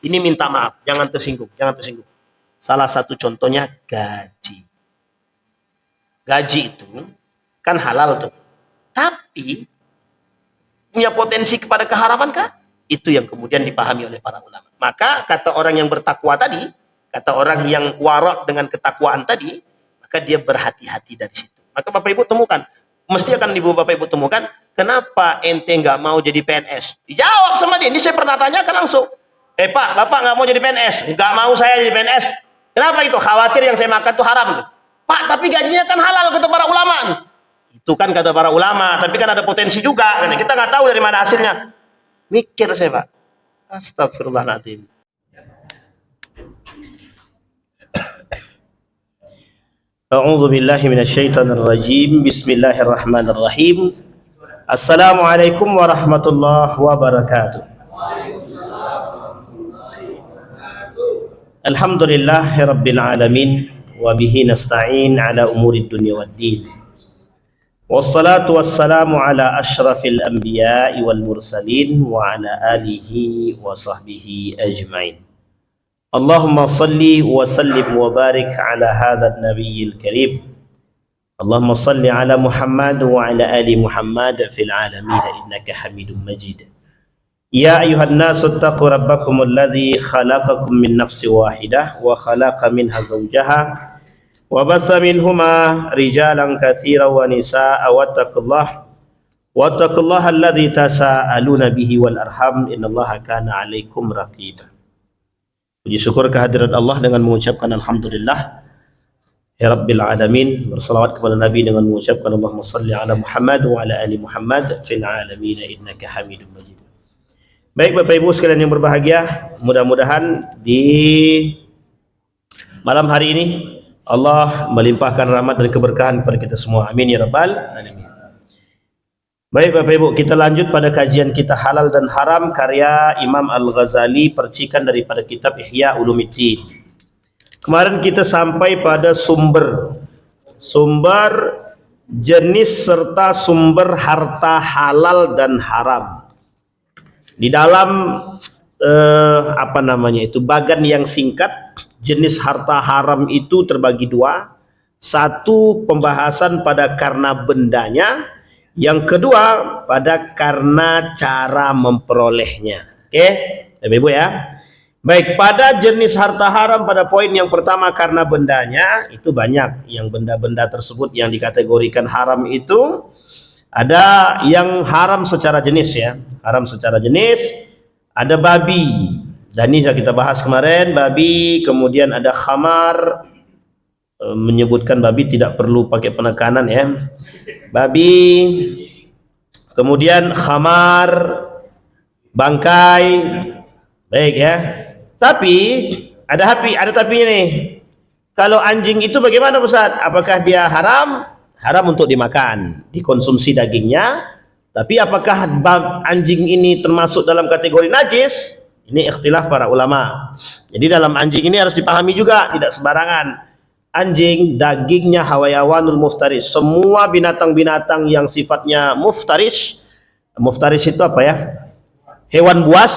Ini minta maaf, jangan tersinggung, jangan tersinggung. Salah satu contohnya gaji. Gaji itu kan halal tuh. Tapi punya potensi kepada keharaman kah? Itu yang kemudian dipahami oleh para ulama. Maka kata orang yang bertakwa tadi, kata orang yang warak dengan ketakwaan tadi, maka dia berhati-hati dari situ. Maka Bapak Ibu temukan, mesti akan Bapak Ibu temukan, kenapa ente nggak mau jadi PNS? Dijawab sama dia. Ini saya pernah tanyakan langsung. Pak, Bapak nggak mau jadi PNS? Nggak mau saya jadi PNS. Kenapa itu? Khawatir yang saya makan itu haram. Pak, tapi gajinya kan halal kata para ulama. Itu kan kata para ulama, tapi kan ada potensi juga. Kita nggak tahu dari mana hasilnya. Mikir saya, Pak. Astagfirullahaladzim. A'udzu billahi minasyaitonir rajim. Bismillahirrahmanirrahim. Assalamualaikum warahmatullahi wabarakatuh. Alhamdulillahirabbil alamin wa bihi nasta'in ala umurid dunya waddin. Wassalatu wassalamu ala asyrafil anbiya'i wal mursalin wa ala alihi wa sahbihi ajma'in. Allahumma salli wa sallim wa barik ala hadzal nabiyil karim. Allahumma salli ala Muhammad wa ala ali Muhammad fil alamin innaka Hamidum Majid. Ya ayuhan nasu taqu rabbakumul ladzi khalaqakum min nafsin wahidah wa khalaqa minha zawjaha wa batha minhuma rijalan katsiran wa nisaa'a wattaqullaha alladzi tasaaluna bihi wal arham innallaha kana 'alaikum raqiba. Puji syukur kehadirat Allah dengan mengucapkan alhamdulillah ya rabbil alamin, bersalawat kepada Nabi dengan mengucapkan Allahumma salli ala Muhammad wa ala ali Muhammad fil alamin innaka Hamidum Majid. Baik Bapak Ibu sekalian yang berbahagia, mudah-mudahan di malam hari ini Allah melimpahkan rahmat dan keberkahan kepada kita semua. Amin ya rabbal alamin. Baik Bapak Ibu, kita lanjut pada kajian kita halal dan haram karya Imam Al-Ghazali, percikan daripada kitab Ihya Ulumuddin. Kemarin kita sampai pada sumber jenis serta sumber harta halal dan haram. Di dalam bagan yang singkat, jenis harta haram itu terbagi dua. Satu, pembahasan pada karena bendanya. Yang kedua, pada karena cara memperolehnya. Oke, Ibu ya. Baik, pada jenis harta haram pada poin yang pertama karena bendanya, itu banyak. Yang benda-benda tersebut yang dikategorikan haram itu ada yang haram secara jenis ya. Haram secara jenis, ada babi. Dan ini sudah kita bahas kemarin, babi. Kemudian ada khamar. Menyebutkan babi tidak perlu pakai penekanan ya. Babi. Kemudian khamar, bangkai. Baik ya. Tapi ada tapinya nih. Kalau anjing itu bagaimana Ustaz? Apakah dia haram? Haram untuk dimakan, dikonsumsi dagingnya. Tapi apakah anjing ini termasuk dalam kategori najis? Ini ikhtilaf para ulama. Jadi dalam anjing ini harus dipahami juga, tidak sembarangan. Anjing dagingnya hayawanul muftaris. Semua binatang-binatang yang sifatnya muftaris. Muftaris itu apa ya? Hewan buas.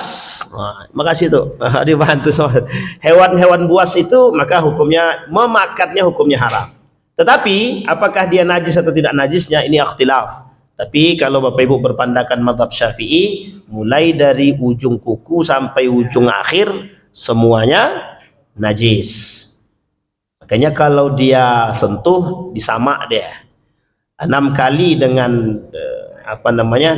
Nah, makasih tuh. Dibantu sama. Hewan-hewan buas itu maka hukumnya memakannya hukumnya haram. Tetapi apakah dia najis atau tidak najisnya ini ikhtilaf. Tapi kalau Bapak Ibu berpandangan mazhab Syafi'i, mulai dari ujung kuku sampai ujung akhir semuanya najis. Makanya kalau dia sentuh disamak dia. 6 kali dengan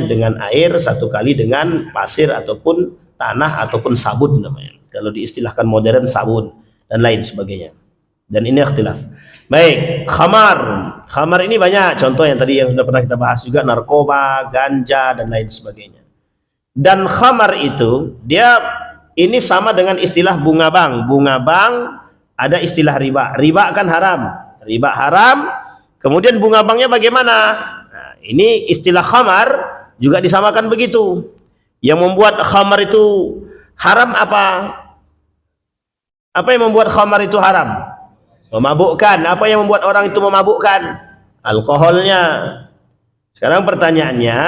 dengan air, 1 kali dengan pasir ataupun tanah ataupun sabun namanya. Kalau diistilahkan modern sabun dan lain sebagainya. Dan ini ikhtilaf. Baik, khamar. Khamar ini banyak contoh yang tadi yang sudah pernah kita bahas juga, narkoba, ganja dan lain sebagainya. Dan khamar itu dia ini sama dengan istilah bunga bank. Bunga bank ada istilah riba. Riba kan haram. Riba haram. Kemudian bunga banknya bagaimana? Nah, ini istilah khamar juga disamakan begitu. Yang membuat khamar itu haram apa? Apa yang membuat khamar itu haram? Memabukkan. Apa yang membuat orang itu memabukkan? Alkoholnya. Sekarang pertanyaannya,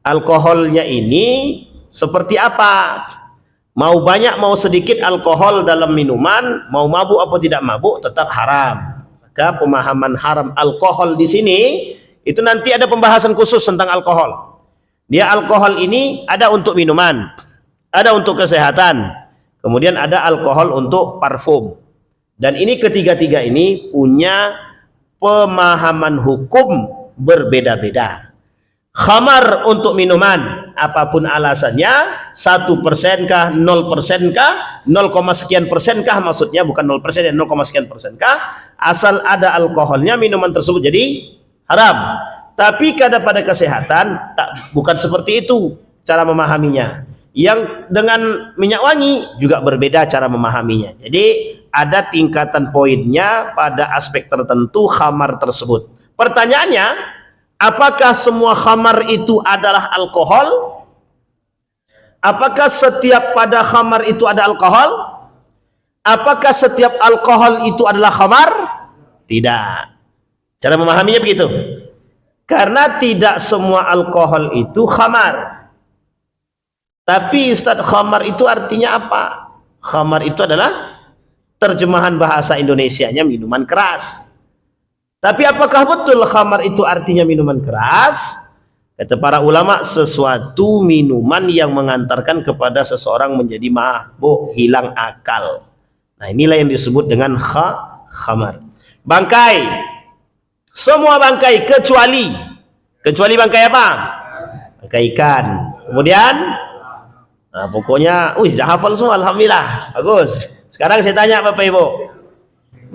alkoholnya ini seperti apa? Mau banyak mau sedikit alkohol dalam minuman, mau mabuk apa tidak mabuk tetap haram. Maka pemahaman haram alkohol di sini itu nanti ada pembahasan khusus tentang alkohol. Dia alkohol ini ada untuk minuman, ada untuk kesehatan, kemudian ada alkohol untuk parfum. Dan ini ketiga-tiga ini punya pemahaman hukum berbeda-beda. Khamar untuk minuman, apapun alasannya, 1% kah, 0% kah, 0, sekian persen kah, maksudnya bukan 0% dan 0, sekian persen kah, asal ada alkoholnya minuman tersebut jadi haram. Tapi pada kesehatan bukan seperti itu cara memahaminya. Yang dengan minyak wangi juga berbeda cara memahaminya. Jadi ada tingkatan poinnya pada aspek tertentu khamar tersebut. Pertanyaannya, apakah semua khamar itu adalah alkohol? Apakah setiap pada khamar itu ada alkohol? Apakah setiap alkohol itu adalah khamar? Tidak. Cara memahaminya begitu. Karena tidak semua alkohol itu khamar. Tapi Ustaz, khamar itu artinya apa? Khamar itu adalah terjemahan bahasa Indonesianya minuman keras. Tapi apakah betul khamar itu artinya minuman keras? Kata para ulama, sesuatu minuman yang mengantarkan kepada seseorang menjadi mabuk, hilang akal. Nah, inilah yang disebut dengan khamar. Bangkai. Semua bangkai kecuali bangkai apa? Bangkai ikan. Kemudian nah, pokoknya dah hafal semua, alhamdulillah. Bagus. Sekarang saya tanya Bapak Ibu.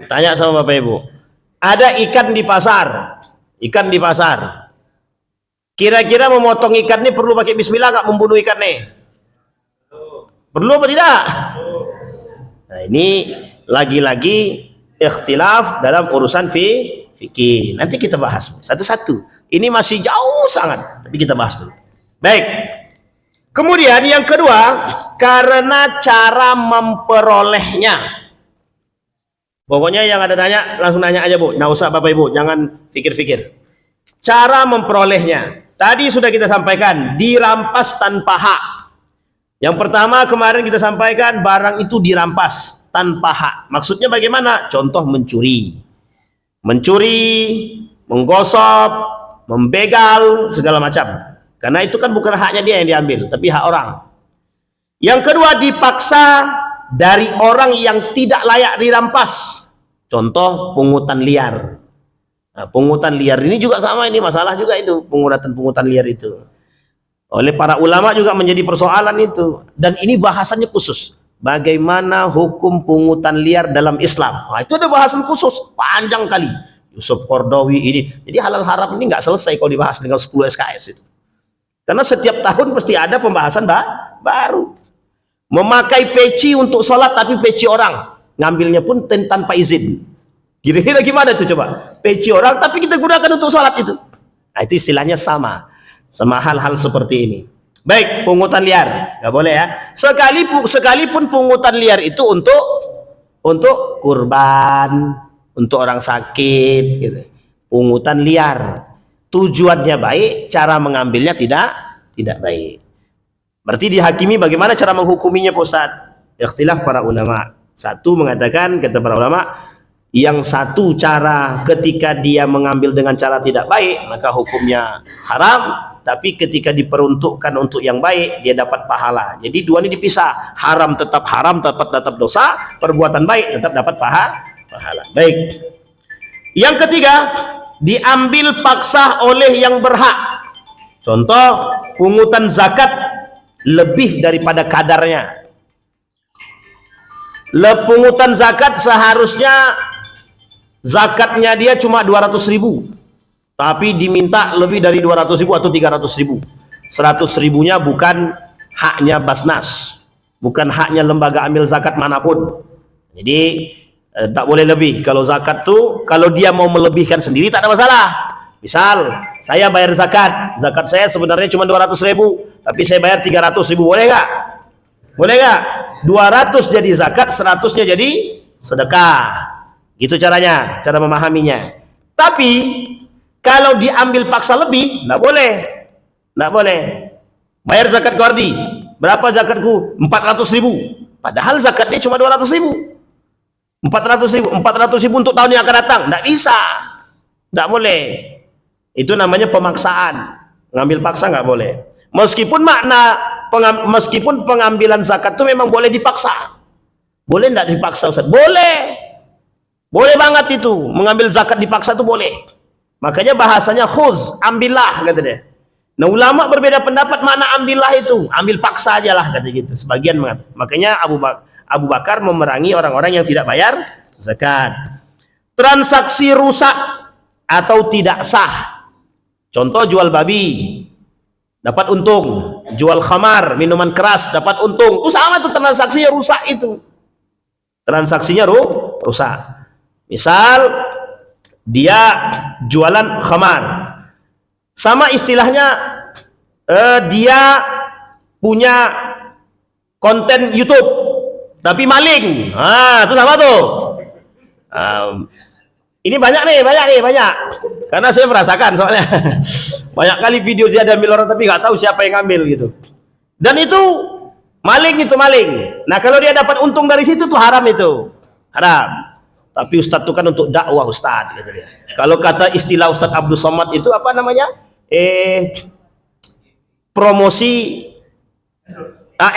Tanya sama Bapak Ibu. Ada ikan di pasar. Ikan di pasar. Kira-kira memotong ikan ini perlu pakai bismillah enggak membunuh ikan nih? Perlu apa tidak? Nah, ini lagi-lagi ikhtilaf dalam urusan fikih. Nanti kita bahas satu-satu. Ini masih jauh sangat, tapi kita bahas dulu. Baik. Kemudian yang kedua, karena cara memperolehnya. Pokoknya yang ada tanya, langsung nanya aja Bu. Nggak usah Bapak Ibu, jangan pikir-pikir. Cara memperolehnya. Tadi sudah kita sampaikan, dirampas tanpa hak. Yang pertama kemarin kita sampaikan, barang itu dirampas tanpa hak. Maksudnya bagaimana? Contoh mencuri. Mencuri, menggosok, membegal, segala macam. Karena itu kan bukan haknya dia yang diambil, tapi hak orang. Yang kedua, dipaksa dari orang yang tidak layak dirampas. Contoh pungutan liar. Nah, pungutan liar ini juga sama, ini masalah juga itu, pungutan liar itu. Oleh para ulama juga menjadi persoalan itu. Dan ini bahasannya khusus. Bagaimana hukum pungutan liar dalam Islam. Nah, itu ada bahasan khusus, panjang kali. Yusuf Qaradawi ini. Jadi halal haram ini nggak selesai kalau dibahas dengan 10 SKS itu. Karena setiap tahun pasti ada pembahasan baru. Memakai peci untuk sholat tapi peci orang. Ngambilnya pun tanpa izin. Kira-kira gimana tuh coba? Peci orang tapi kita gunakan untuk sholat itu. Nah, itu istilahnya sama. Sama hal-hal seperti ini. Baik, pungutan liar. Nggak boleh ya. Sekalipun pungutan liar itu untuk kurban, untuk orang sakit. Gitu. Pungutan liar. Tujuannya baik, cara mengambilnya tidak baik. Berarti dihakimi bagaimana cara menghukuminya Pak Ustaz? Ikhtilaf para ulama. Satu mengatakan, kata para ulama, yang satu cara ketika dia mengambil dengan cara tidak baik, maka hukumnya haram. Tapi ketika diperuntukkan untuk yang baik, dia dapat pahala. Jadi dua ini dipisah. Haram, tetap tetap dosa. Perbuatan baik tetap dapat pahala. Baik. Yang ketiga, diambil paksa oleh yang berhak. Contoh, pungutan zakat lebih daripada kadarnya. Pungutan zakat seharusnya zakatnya dia cuma 200.000, tapi diminta lebih dari 200.000 atau 300.000. 100.000-nya bukan haknya Basnas, bukan haknya lembaga ambil zakat manapun. Jadi tak boleh lebih. Kalau zakat tuh, kalau dia mau melebihkan sendiri tak ada masalah. Misal saya bayar zakat saya sebenarnya cuma 200.000, tapi saya bayar 300.000, boleh nggak? Boleh nggak? 200 jadi zakat, 100-nya jadi sedekah. Itu caranya, cara memahaminya. Tapi kalau diambil paksa lebih, nggak boleh. Bayar zakat Kordi. Berapa zakatku? 400.000. Padahal zakatnya cuma 200.000. 400.000. 400.000 untuk tahun yang akan datang. Tidak bisa. Tidak boleh. Itu namanya pemaksaan. Ngambil paksa nggak boleh. Meskipun pengambilan zakat itu memang boleh dipaksa. Boleh nggak dipaksa, Ustaz? Boleh. Boleh banget itu. Mengambil zakat dipaksa itu boleh. Makanya bahasanya khuz, ambillah kata dia. Nah, ulama berbeda pendapat makna ambillah itu. Ambil paksa aja lah kata gitu. Sebagian mengatakan. Makanya Abu Bakar memerangi orang-orang yang tidak bayar zakat. Transaksi rusak atau tidak sah. Contoh jual babi, dapat untung. Jual khamar, minuman keras, dapat untung. Itu sama tuh transaksinya rusak itu. Transaksinya rusak. Misal dia jualan khamar. Sama istilahnya dia punya konten YouTube tapi maling. Itu sama tuh. Ini banyak. Karena saya merasakan soalnya banyak kali video dia ambil orang tapi nggak tahu siapa yang ngambil gitu. Dan itu maling. Nah, kalau dia dapat untung dari situ tuh haram itu. Haram. Tapi Ustadz itu kan untuk dakwah Ustadz gitu dia. Kalau kata istilah Ustadz Abdul Somad itu apa namanya? Promosi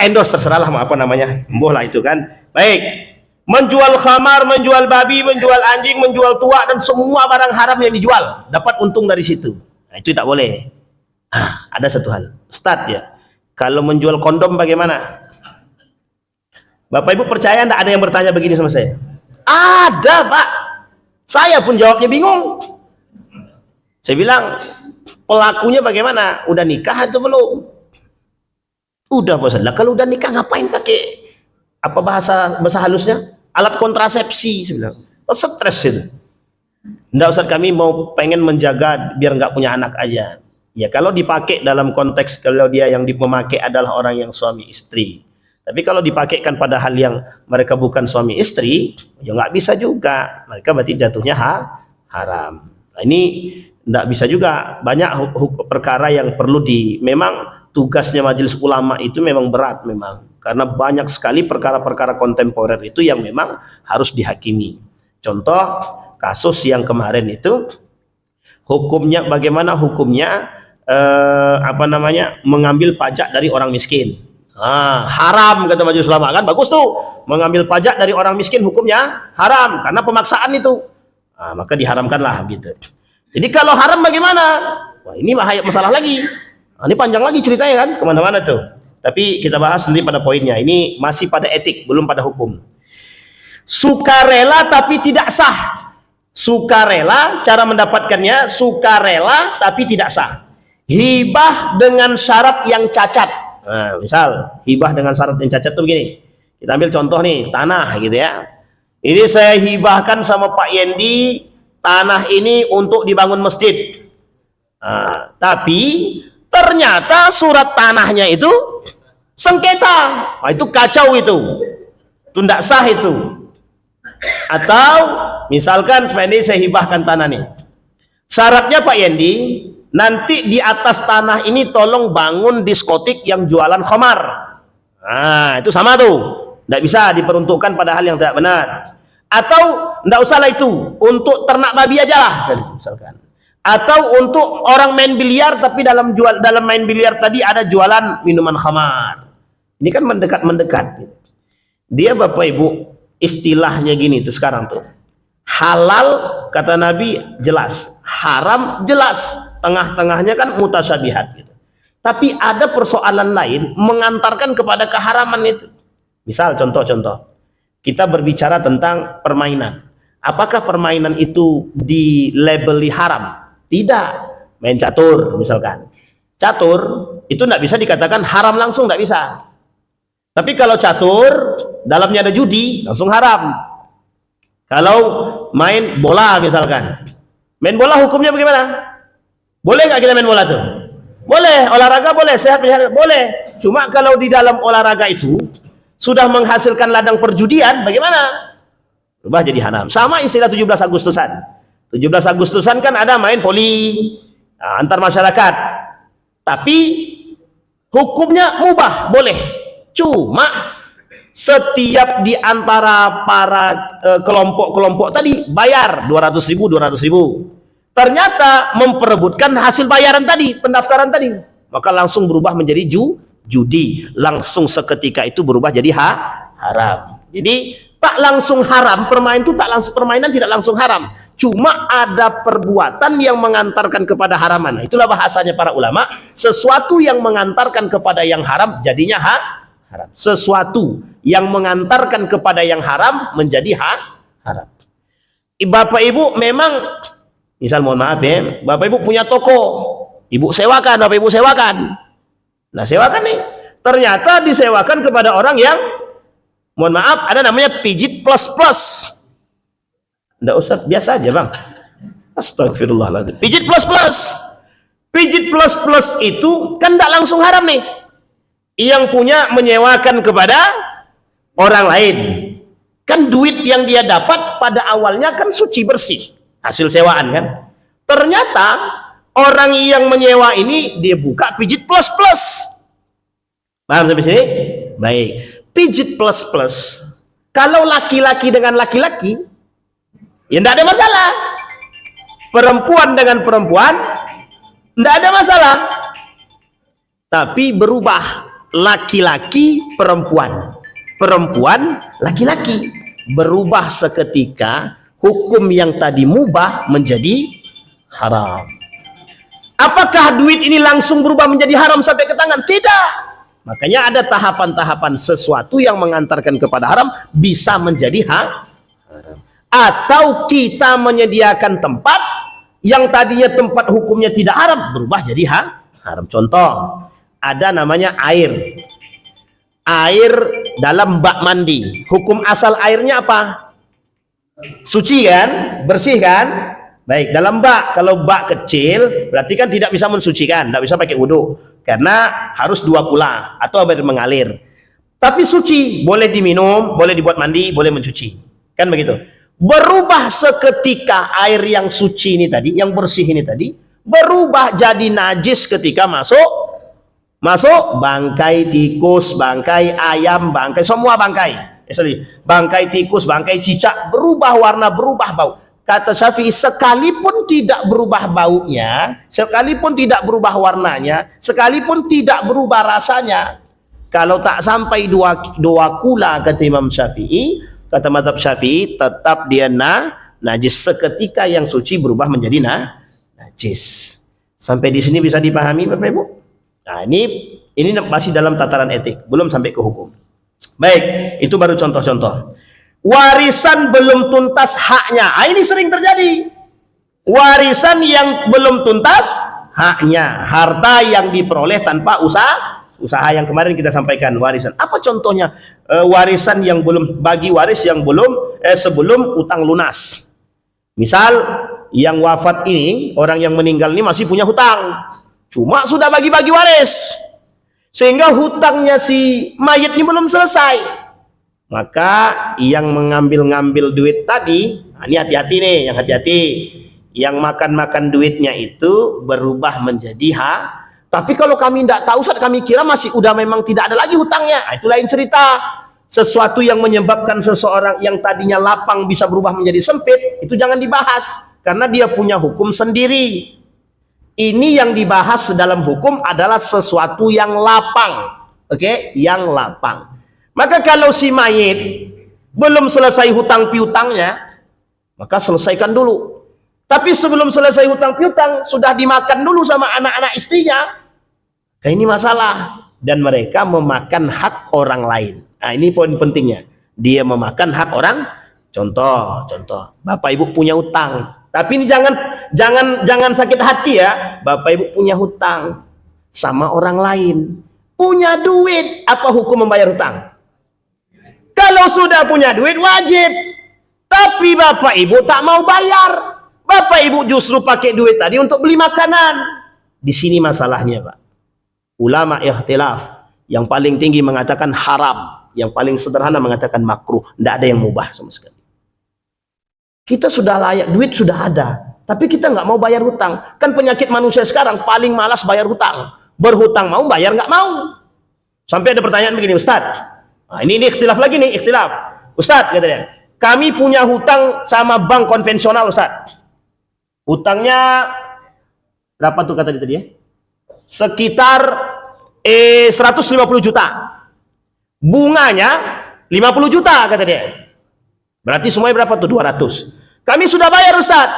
endorse, terserah lah apa namanya. Mboh lah itu kan. Baik. Menjual khamar, menjual babi, menjual anjing, menjual tua dan semua barang haram yang dijual, dapat untung dari situ. Nah, itu tak boleh. Ada satu hal. Ustadz ya. Kalau menjual kondom bagaimana? Bapak Ibu percaya enggak ada yang bertanya begini sama saya? Ada, Pak. Saya pun jawabnya bingung. Saya bilang, pelakunya bagaimana? Udah nikah atau belum? Udah, Pak. Kalau udah nikah ngapain pakai apa bahasa halusnya? Alat kontrasepsi, saya bilang. Stres itu. Enggak, Ustaz, kami mau pengen menjaga biar nggak punya anak aja. Ya, kalau dipakai dalam konteks kalau dia yang memakai adalah orang yang suami istri. Tapi kalau dipakaikan pada hal yang mereka bukan suami istri, ya nggak bisa juga. Mereka berarti jatuhnya haram. Nah, ini nggak bisa juga. Banyak perkara yang perlu memang tugasnya majelis ulama itu memang berat memang. Karena banyak sekali perkara-perkara kontemporer itu yang memang harus dihakimi. Contoh kasus yang kemarin itu, hukumnya bagaimana hukumnya mengambil pajak dari orang miskin. Haram kata majelis ulama kan, bagus tuh, mengambil pajak dari orang miskin hukumnya haram karena pemaksaan itu. Maka diharamkanlah gitu. Jadi kalau haram bagaimana? Wah, ini masalah lagi. Ini panjang lagi ceritanya kan, kemana-mana tuh. Tapi kita bahas nanti pada poinnya. Ini masih pada etik, belum pada hukum. Sukarela tapi tidak sah. Sukarela, cara mendapatkannya sukarela tapi tidak sah. Hibah dengan syarat yang cacat. Nah, misal hibah dengan syarat yang cacat tuh begini. Kita ambil contoh nih, tanah gitu ya. Ini saya hibahkan sama Pak Yendi tanah ini untuk dibangun masjid. Tapi ternyata surat tanahnya itu sengketa. Itu kacau itu. Itu tidak sah itu. Atau misalkan Pak Yendi saya hibahkan tanah nih. Syaratnya Pak Yendi, nanti di atas tanah ini tolong bangun diskotik yang jualan khamar. Itu sama tuh. Tidak bisa diperuntukkan pada hal yang tidak benar. Atau tidak usahlah itu, untuk ternak babi aja lah misalkan. Atau untuk orang main biliar tapi dalam main biliar tadi ada jualan minuman khamar. Ini kan mendekat gitu. Dia Bapak Ibu istilahnya gini tuh sekarang tuh. Halal kata Nabi jelas, haram jelas. Tengah-tengahnya kan mutasyabihat gitu. Tapi ada persoalan lain mengantarkan kepada keharaman itu. Misal contoh-contoh. Kita berbicara tentang permainan. Apakah permainan itu dilabeli haram? Tidak. Main catur misalkan. Catur itu tidak bisa dikatakan haram langsung, tidak bisa. Tapi kalau catur dalamnya ada judi, langsung haram. Kalau main bola misalkan. Main bola hukumnya bagaimana? Boleh nggak kita main bola tuh? Boleh, olahraga boleh, sehat boleh. Cuma kalau di dalam olahraga itu sudah menghasilkan ladang perjudian, bagaimana? Berubah jadi haram. Sama istilah 17 Agustusan. 17 Agustusan kan ada main poli antar masyarakat. Tapi hukumnya mubah, boleh. Cuma setiap di antara para kelompok-kelompok tadi bayar 200.000, 200.000. Ternyata memperebutkan hasil bayaran tadi, pendaftaran tadi, maka langsung berubah menjadi judi. Langsung seketika itu berubah jadi haram. Jadi tak langsung haram, permainan itu tak langsung, permainan tidak langsung haram. Cuma ada perbuatan yang mengantarkan kepada haraman. Itulah bahasanya para ulama. Sesuatu yang mengantarkan kepada yang haram jadinya haram. Sesuatu yang mengantarkan kepada yang haram menjadi haram. Bapak ibu memang, misal mohon maaf ya, bapak ibu punya toko, ibu sewakan, bapak ibu sewakan. Nah sewakan nih, ternyata disewakan kepada orang yang, mohon maaf, ada namanya pijit plus. Nggak usah, biasa aja bang. Astagfirullahaladzim. Pijit plus. Pijit plus itu kan nggak langsung haram nih. Yang punya menyewakan kepada orang lain. Kan duit yang dia dapat pada awalnya kan suci bersih. Hasil sewaan kan. Ternyata orang yang menyewa ini dia buka pijit plus. Paham sampai sini? Baik. Pijit plus. Kalau laki-laki dengan laki-laki, ya tidak ada masalah. Perempuan dengan perempuan, tidak ada masalah. Tapi berubah laki-laki perempuan, perempuan laki-laki, berubah seketika. Hukum yang tadi mubah menjadi haram. Apakah duit ini langsung berubah menjadi haram sampai ke tangan? Tidak. Makanya ada tahapan-tahapan sesuatu yang mengantarkan kepada haram bisa menjadi haram. Atau kita menyediakan tempat yang tadinya tempat hukumnya tidak haram berubah jadi haram. Contoh, ada namanya air dalam bak mandi. Hukum asal airnya apa? Suci kan, bersih kan? Baik, dalam bak, kalau bak kecil berarti kan tidak bisa mensucikan, tidak bisa pakai wudhu karena harus 2 kula atau air mengalir. Tapi suci, boleh diminum, boleh dibuat mandi, boleh mencuci, kan begitu. Berubah seketika air yang suci ini tadi, yang bersih ini tadi, berubah jadi najis ketika masuk bangkai tikus, bangkai ayam, bangkai semua bangkai. Bangkai tikus, bangkai cicak, berubah warna, berubah bau. Kata Syafi'i, sekalipun tidak berubah baunya, sekalipun tidak berubah warnanya, sekalipun tidak berubah rasanya, kalau tak sampai dua kula, kata Imam Syafi'i, kata mazhab Syafi'i, tetap dia najis. Seketika yang suci berubah menjadi najis. Sampai di sini bisa dipahami Bapak Ibu? Nah, ini masih dalam tataran etik, belum sampai ke hukum. Baik, itu baru contoh-contoh. Warisan belum tuntas haknya. Ini sering terjadi. Warisan yang belum tuntas haknya, harta yang diperoleh tanpa usaha yang kemarin kita sampaikan warisan. Apa contohnya? Warisan yang belum, bagi waris yang belum sebelum utang lunas. Misal yang wafat ini, orang yang meninggal ini masih punya hutang. Cuma sudah bagi-bagi waris. Sehingga hutangnya si mayit ini belum selesai. Maka yang mengambil duit tadi, ini hati-hati nih, yang hati-hati. Yang makan duitnya itu berubah menjadi Tapi kalau kami tidak tahu, Ustaz, kami kira masih udah memang tidak ada lagi hutangnya. Itu lain cerita. Sesuatu yang menyebabkan seseorang yang tadinya lapang bisa berubah menjadi sempit, itu jangan dibahas. Karena dia punya hukum sendiri. Ini yang dibahas dalam hukum adalah sesuatu yang lapang. Oke? Yang lapang. Maka kalau si mayit belum selesai hutang piutangnya, maka selesaikan dulu. Tapi sebelum selesai hutang piutang, sudah dimakan dulu sama anak-anak istrinya. Nah, ini masalah. Dan mereka memakan hak orang lain. Nah, ini poin pentingnya. Dia memakan hak orang. Contoh. Bapak Ibu punya hutang. Tapi ini jangan sakit hati ya. Bapak Ibu punya hutang sama orang lain. Punya duit. Apa hukum membayar hutang? Kalau sudah punya duit wajib. Tapi Bapak Ibu tak mau bayar. Bapak Ibu justru pakai duit tadi untuk beli makanan. Di sini masalahnya, Pak. Ulama ikhtilaf. Yang paling tinggi mengatakan haram. Yang paling sederhana mengatakan makruh. Tidak ada yang mubah sama sekali. Kita sudah layak, duit sudah ada. Tapi kita nggak mau bayar hutang. Kan penyakit manusia sekarang paling malas bayar hutang. berhutang mau, bayar nggak mau. Sampai ada pertanyaan begini, Ustaz. Nah, ini ikhtilaf lagi nih, ikhtilaf. Ustaz, katanya, kami punya hutang sama bank konvensional, Ustaz. Hutangnya berapa tuh kata dia tadi ya? Sekitar 150 juta. Bunganya 50 juta kata dia. Berarti semuanya berapa tuh? 200. Kami sudah bayar, Ustaz.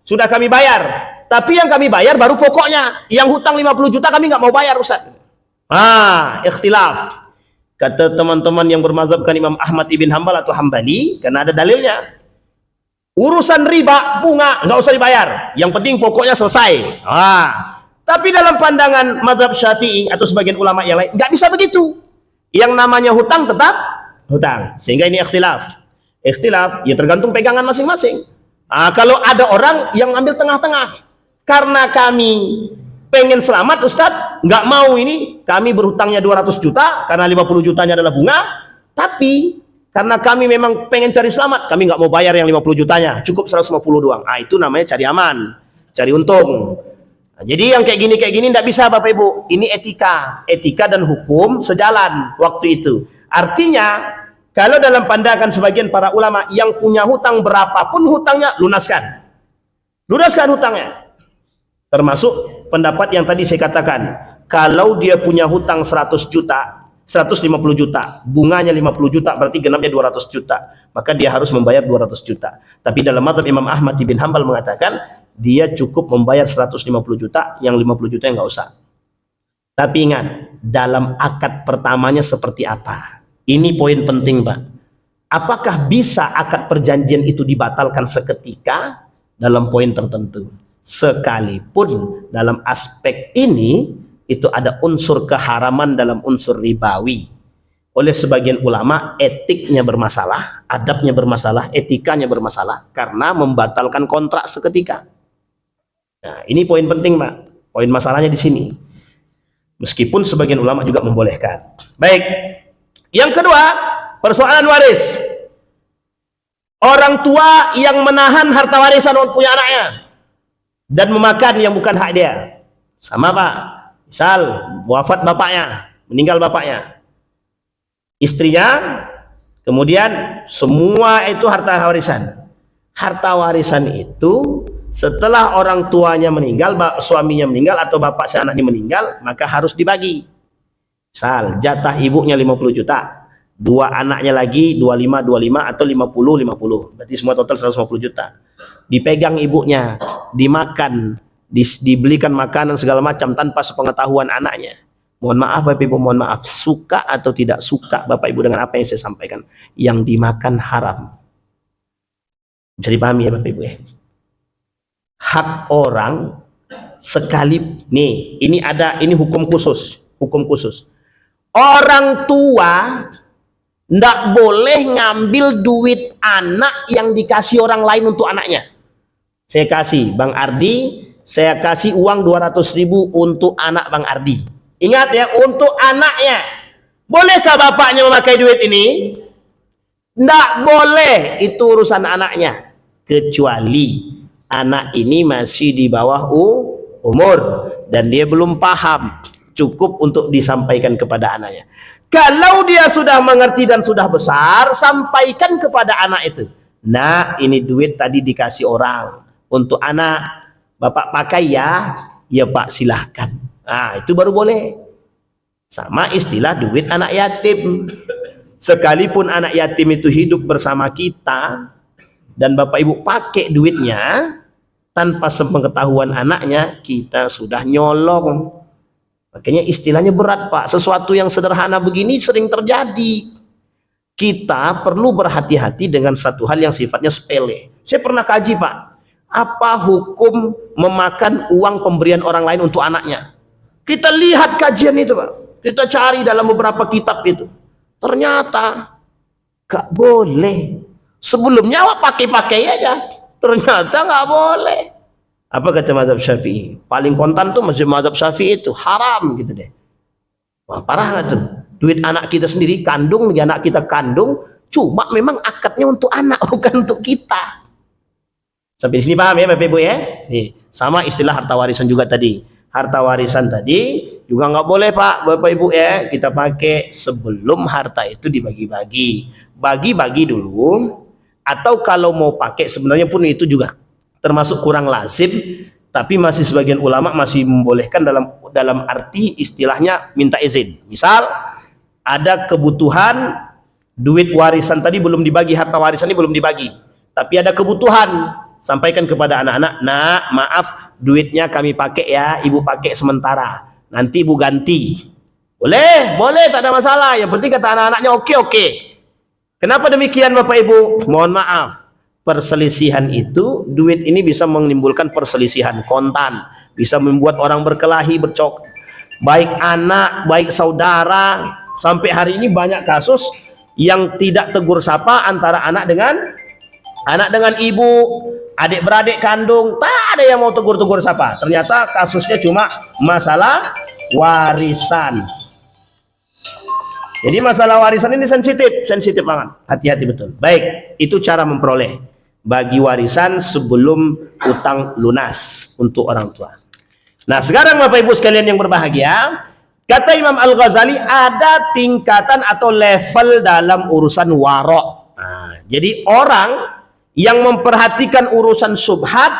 Sudah kami bayar. Tapi yang kami bayar baru pokoknya. Yang hutang 50 juta kami nggak mau bayar, Ustaz. Ikhtilaf. Kata teman-teman yang bermazhabkan Imam Ahmad ibn Hanbal atau Hambali, karena ada dalilnya. Urusan riba, bunga, nggak usah dibayar. Yang penting pokoknya selesai. Tapi dalam pandangan mazhab Syafi'i atau sebagian ulama yang lain, nggak bisa begitu. Yang namanya hutang tetap hutang. Sehingga ini ikhtilaf. Ikhtilaf, ya tergantung pegangan masing-masing. Kalau ada orang yang ambil tengah-tengah, karena kami pengen selamat, Ustadz, nggak mau ini, kami berhutangnya 200 juta, karena 50 jutanya adalah bunga, tapi karena kami memang pengen cari selamat, kami nggak mau bayar yang 50 jutanya, cukup 150 doang. Itu namanya cari aman, cari untung. Jadi yang kayak gini nggak bisa, Bapak Ibu. Ini etika dan hukum sejalan waktu itu. Artinya, kalau dalam pandangan sebagian para ulama, yang punya hutang berapapun hutangnya, lunaskan hutangnya. Termasuk pendapat yang tadi saya katakan, kalau dia punya hutang 100 juta, 150 juta, bunganya 50 juta, berarti genapnya 200 juta, maka dia harus membayar 200 juta. Tapi dalam mazhab Imam Ahmad bin Hanbal mengatakan, dia cukup membayar 150 juta, yang 50 juta yang nggak usah. Tapi ingat, dalam akad pertamanya seperti apa? Ini poin penting, Pak. Apakah bisa akad perjanjian itu dibatalkan seketika? Dalam poin tertentu. Sekalipun dalam aspek ini itu ada unsur keharaman dalam unsur ribawi. Oleh sebagian ulama, etiknya bermasalah, adabnya bermasalah, etikanya bermasalah karena membatalkan kontrak seketika. Nah, ini poin penting, Pak. Poin masalahnya di sini. Meskipun sebagian ulama juga membolehkan. Baik. Yang kedua, persoalan waris. Orang tua yang menahan harta warisan punya anaknya dan memakan yang bukan hak dia. Sama, Pak. Misal wafat bapaknya, meninggal bapaknya, istrinya, kemudian semua itu harta warisan. Harta warisan itu setelah orang tuanya meninggal, suaminya meninggal atau bapak si anaknya meninggal, maka harus dibagi. Misal jatah ibunya 50 juta, dua anaknya lagi 25 atau 50. Berarti semua total 150 juta. Dipegang ibunya, dimakan, dibelikan makanan segala macam tanpa sepengetahuan anaknya. Mohon maaf Bapak Ibu, mohon maaf, suka atau tidak suka Bapak Ibu dengan apa yang saya sampaikan, yang dimakan haram. Bisa dipahami ya Bapak Ibu ya. Hak orang sekali, nih, ini hukum khusus. Orang tua nggak boleh ngambil duit anak yang dikasih orang lain untuk anaknya. Saya kasih Bang Ardi, saya kasih uang 200.000 untuk anak Bang Ardi. Ingat ya, untuk anaknya. Bolehkah bapaknya memakai duit ini? Nggak boleh, itu urusan anaknya. Kecuali anak ini masih di bawah umur dan dia belum paham, cukup untuk disampaikan kepada anaknya. Kalau dia sudah mengerti dan sudah besar, sampaikan kepada anak itu. Nah, ini duit tadi dikasih orang untuk anak, Bapak pakai ya. Ya Pak, silahkan. Nah, itu baru boleh. Sama istilah duit anak yatim. Sekalipun anak yatim itu hidup bersama kita dan Bapak Ibu pakai duitnya tanpa sepengetahuan anaknya, kita sudah nyolong. Makanya istilahnya berat, Pak. Sesuatu yang sederhana begini sering terjadi. Kita perlu berhati-hati dengan satu hal yang sifatnya sepele. Saya pernah kaji, Pak. Apa hukum memakan uang pemberian orang lain untuk anaknya? Kita lihat kajian itu, Pak. Kita cari dalam beberapa kitab itu. Ternyata gak boleh. Sebelumnya pakai-pakai aja. Ternyata gak boleh. Apa kata mazhab Syafi'i? Paling kontan tuh mazhab Syafi'i itu haram gitu deh. Wah, parah gak tuh? Duit anak kita sendiri kandung, anak kita kandung, cuma memang akadnya untuk anak, bukan untuk kita. Sampai di sini paham ya Bapak Ibu ya? Nih, sama istilah harta warisan juga tadi. Harta warisan tadi juga nggak boleh Pak, Bapak Ibu ya, kita pakai sebelum harta itu dibagi-bagi. Bagi-bagi dulu, atau kalau mau pakai sebenarnya pun itu juga termasuk kurang lazim, tapi masih sebagian ulama masih membolehkan dalam arti istilahnya minta izin. Misal ada kebutuhan, duit warisan tadi belum dibagi, harta warisan ini belum dibagi, tapi ada kebutuhan, sampaikan kepada anak-anak, nak maaf duitnya kami pakai ya, ibu pakai sementara, nanti ibu ganti. Boleh, tak ada masalah, yang penting kata anak-anaknya oke. Kenapa demikian Bapak Ibu? Mohon maaf, perselisihan itu, duit ini bisa menimbulkan perselisihan kontan, bisa membuat orang berkelahi, baik anak, baik saudara. Sampai hari ini banyak kasus yang tidak tegur sapa antara anak dengan ibu, adik beradik kandung, tak ada yang mau tegur sapa. Ternyata kasusnya cuma masalah warisan. Jadi masalah warisan ini sensitif banget, hati-hati betul. Baik, itu cara memperoleh, bagi warisan sebelum utang lunas untuk orang tua. Nah sekarang Bapak Ibu sekalian yang berbahagia, kata Imam Al-Ghazali ada tingkatan atau level dalam urusan warok. Nah, jadi orang yang memperhatikan urusan syubhat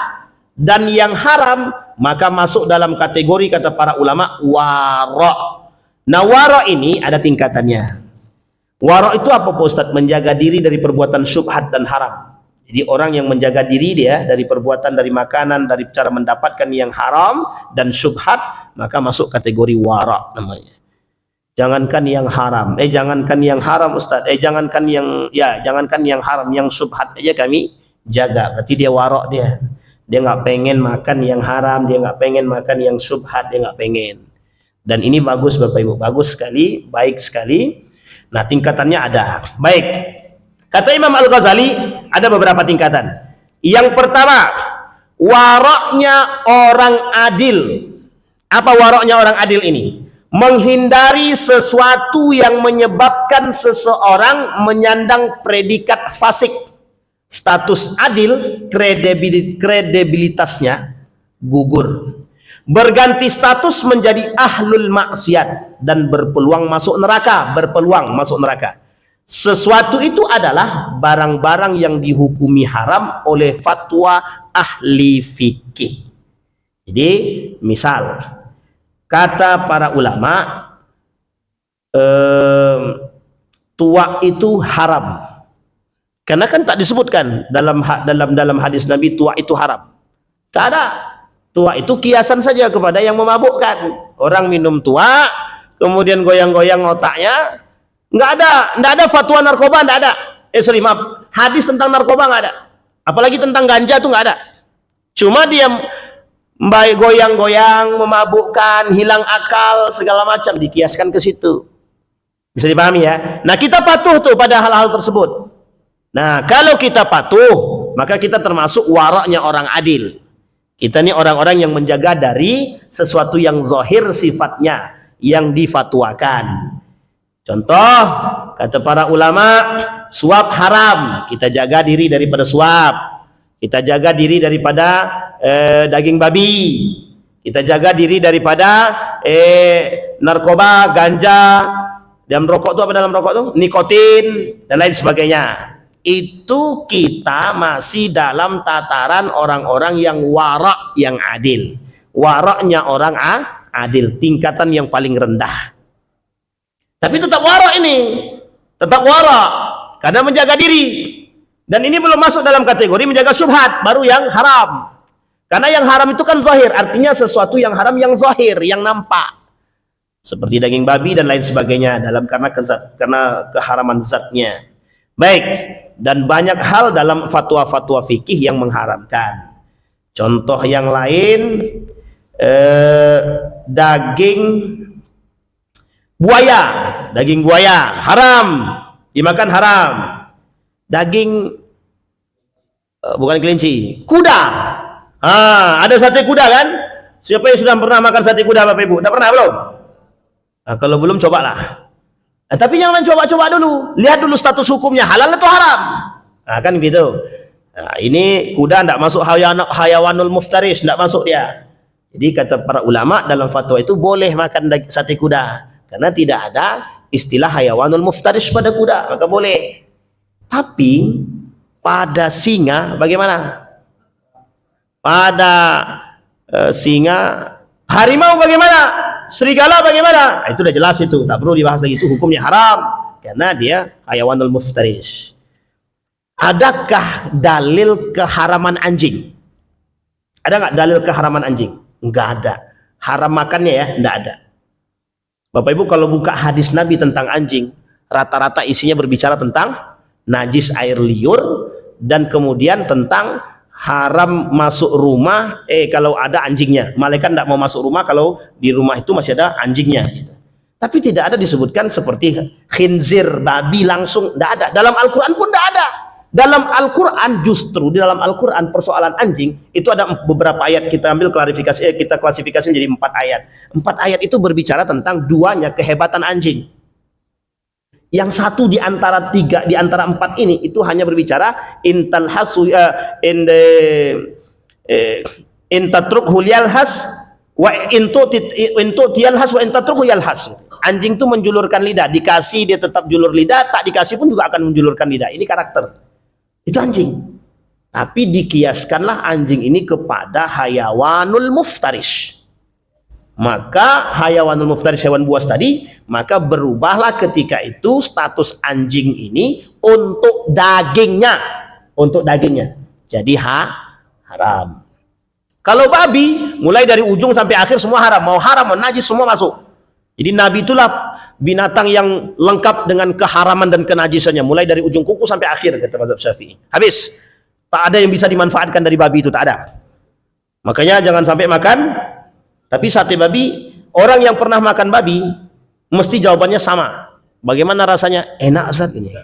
dan yang haram, maka masuk dalam kategori kata para ulama warok. Nah warok ini ada tingkatannya. Warok itu apa Pak Ustadz? Menjaga diri dari perbuatan syubhat dan haram. Jadi orang yang menjaga diri dia dari perbuatan, dari makanan, dari cara mendapatkan yang haram dan syubhat, maka masuk kategori warok namanya. Jangankan yang haram, jangankan yang haram Ustadz, jangankan yang haram, yang syubhat aja kami jaga. Berarti dia warok dia nggak pengen makan yang haram, dia nggak pengen makan yang syubhat, dia nggak pengen. Dan ini bagus Bapak Ibu, bagus sekali, baik sekali. Nah tingkatannya ada. Baik, kata Imam Al-Ghazali ada beberapa tingkatan. Yang pertama, waroknya orang adil. Apa waroknya orang adil ini? Menghindari sesuatu yang menyebabkan seseorang menyandang predikat fasik. Status adil, kredibilitasnya gugur. Berganti status menjadi ahlul maksiat dan berpeluang masuk neraka. Sesuatu itu adalah barang-barang yang dihukumi haram oleh fatwa ahli fikih. Jadi misal kata para ulama, tuak itu haram. Karena kan tak disebutkan dalam hadis Nabi tuak itu haram. Tak ada. Tuak itu kiasan saja kepada yang memabukkan. Orang minum tuak, kemudian goyang-goyang otaknya, nggak ada fatwa narkoba, nggak ada. Maaf, hadis tentang narkoba nggak ada. Apalagi tentang ganja tuh nggak ada. Cuma dia baik goyang-goyang, memabukkan, hilang akal, segala macam dikiaskan ke situ. Bisa dipahami ya? Nah kita patuh tuh pada hal-hal tersebut. Nah kalau kita patuh, maka kita termasuk waraknya orang adil. Kita ini orang-orang yang menjaga dari sesuatu yang zahir sifatnya, yang difatwakan. Contoh, kata para ulama, suap haram. Kita jaga diri daripada suap. Kita jaga diri daripada daging babi. Kita jaga diri daripada narkoba, ganja, dan rokok itu apa dalam rokok itu? Nikotin, dan lain sebagainya. Itu kita masih dalam tataran orang-orang yang warak, yang adil. Waraknya orang adil, tingkatan yang paling rendah. Tapi tetap warak ini, tetap warak karena menjaga diri. Dan ini belum masuk dalam kategori menjaga syubhat, baru yang haram. Karena yang haram itu kan zahir, artinya sesuatu yang haram yang zahir, yang nampak. Seperti daging babi dan lain sebagainya karena keharaman zatnya. Baik, dan banyak hal dalam fatwa-fatwa fikih yang mengharamkan. Contoh yang lain, daging buaya haram, dimakan haram. Daging bukan kelinci, kuda. Ada sate kuda kan? Siapa yang sudah pernah makan sate kuda Bapak Ibu? Tidak pernah belum? Nah, kalau belum cobalah. Nah, tapi jangan coba-coba dulu, lihat dulu status hukumnya halal atau haram. Nah, kan gitu. Nah, ini kuda tidak masuk hayawanul muftaris, tidak masuk dia. Jadi kata para ulama dalam fatwa itu boleh makan sate kuda karena tidak ada istilah hayawanul muftarish pada kuda, maka boleh. Tapi pada singa bagaimana? Pada singa, harimau bagaimana? Serigala bagaimana? Itu udah jelas, itu tak perlu dibahas lagi, itu hukumnya haram karena dia hayawanul muftarish. Adakah dalil keharaman anjing? Ada nggak dalil keharaman anjing? Nggak ada. Haram makannya ya, nggak ada. Bapak Ibu kalau buka hadis Nabi tentang anjing, rata-rata isinya berbicara tentang najis air liur dan kemudian tentang haram masuk rumah kalau ada anjingnya. Malaikat tidak mau masuk rumah kalau di rumah itu masih ada anjingnya gitu. Tapi tidak ada disebutkan seperti khinzir, babi langsung, tidak ada. Dalam Al-Quran pun tidak ada. Dalam Al-Quran justru, di dalam Al-Quran persoalan anjing itu ada beberapa ayat, kita ambil klarifikasi, kita klasifikasi menjadi 4 ayat. 4 ayat itu berbicara tentang duanya kehebatan anjing. Yang satu di antara 3, di antara 4 ini itu hanya berbicara intal hasu intatruk yalhas wa intu yalhas wa intatruk yalhas. Anjing itu menjulurkan lidah, dikasih dia tetap julur lidah, tak dikasih pun juga akan menjulurkan lidah. Ini karakter. Itu anjing. Tapi dikiaskanlah anjing ini kepada hayawanul muftarish. Maka hayawanul muftarish, hewan buas tadi, maka berubahlah ketika itu status anjing ini untuk dagingnya. Untuk dagingnya. Jadi haram. Kalau babi, mulai dari ujung sampai akhir semua haram. Mau haram, mau najis, semua masuk. Jadi Nabi itulah binatang yang lengkap dengan keharaman dan kenajisannya, mulai dari ujung kuku sampai akhir, kata mazhab Syafi'i. Habis. Tak ada yang bisa dimanfaatkan dari babi itu, tak ada. Makanya jangan sampai makan. Tapi sate babi, orang yang pernah makan babi mesti jawabannya sama. Bagaimana rasanya? Enak Ustaz ini.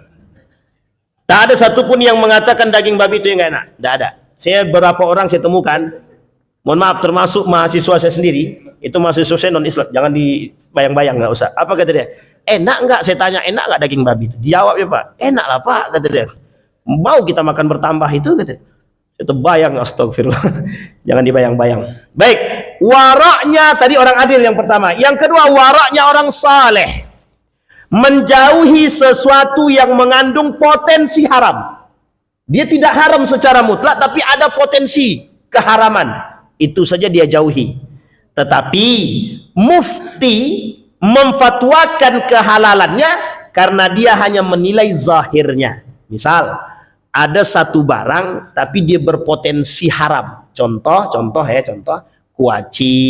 Tak ada satupun yang mengatakan daging babi itu yang gak enak. Tak ada. Saya beberapa orang saya temukan, mohon maaf termasuk mahasiswa saya sendiri, itu mahasiswa saya non Islam, jangan dibayang-bayang, nggak usah. Apa kata dia? Enak nggak? Saya tanya, enak nggak daging babi itu? Dijawab ya Pak, enak lah Pak, kata dia. Mau kita makan bertambah itu, kata. Itu bayang, astagfirullah. Jangan dibayang-bayang. Baik, waraknya tadi orang adil yang pertama. Yang kedua, waraknya orang saleh. Menjauhi sesuatu yang mengandung potensi haram. Dia tidak haram secara mutlak, tapi ada potensi keharaman. Itu saja dia jauhi. Tetapi mufti memfatwakan kehalalannya karena dia hanya menilai zahirnya. Misal, ada satu barang tapi dia berpotensi haram. Contoh kuaci,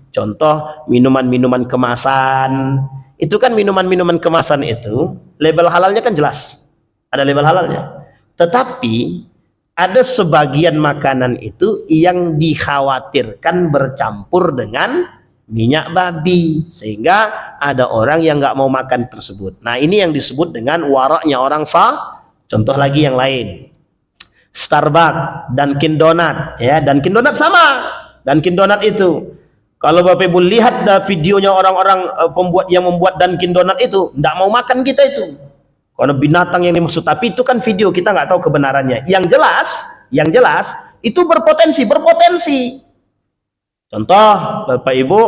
contoh minuman-minuman kemasan. Itu kan minuman-minuman kemasan itu label halalnya kan jelas. Ada label halalnya. Tetapi ada sebagian makanan itu yang dikhawatirkan bercampur dengan minyak babi, sehingga ada orang yang nggak mau makan tersebut. Nah, ini yang disebut dengan waraknya orang sah. Contoh lagi yang lain, Starbucks, Dunkin Donat, ya, Dunkin Donat sama. Dunkin Donat itu, kalau Bapak Ibu lihat videonya orang-orang pembuat yang membuat Dunkin Donat itu, nggak mau makan kita itu. Karena binatang yang dimaksud, tapi itu kan video, kita nggak tahu kebenarannya. Yang jelas itu berpotensi. Contoh, Bapak Ibu,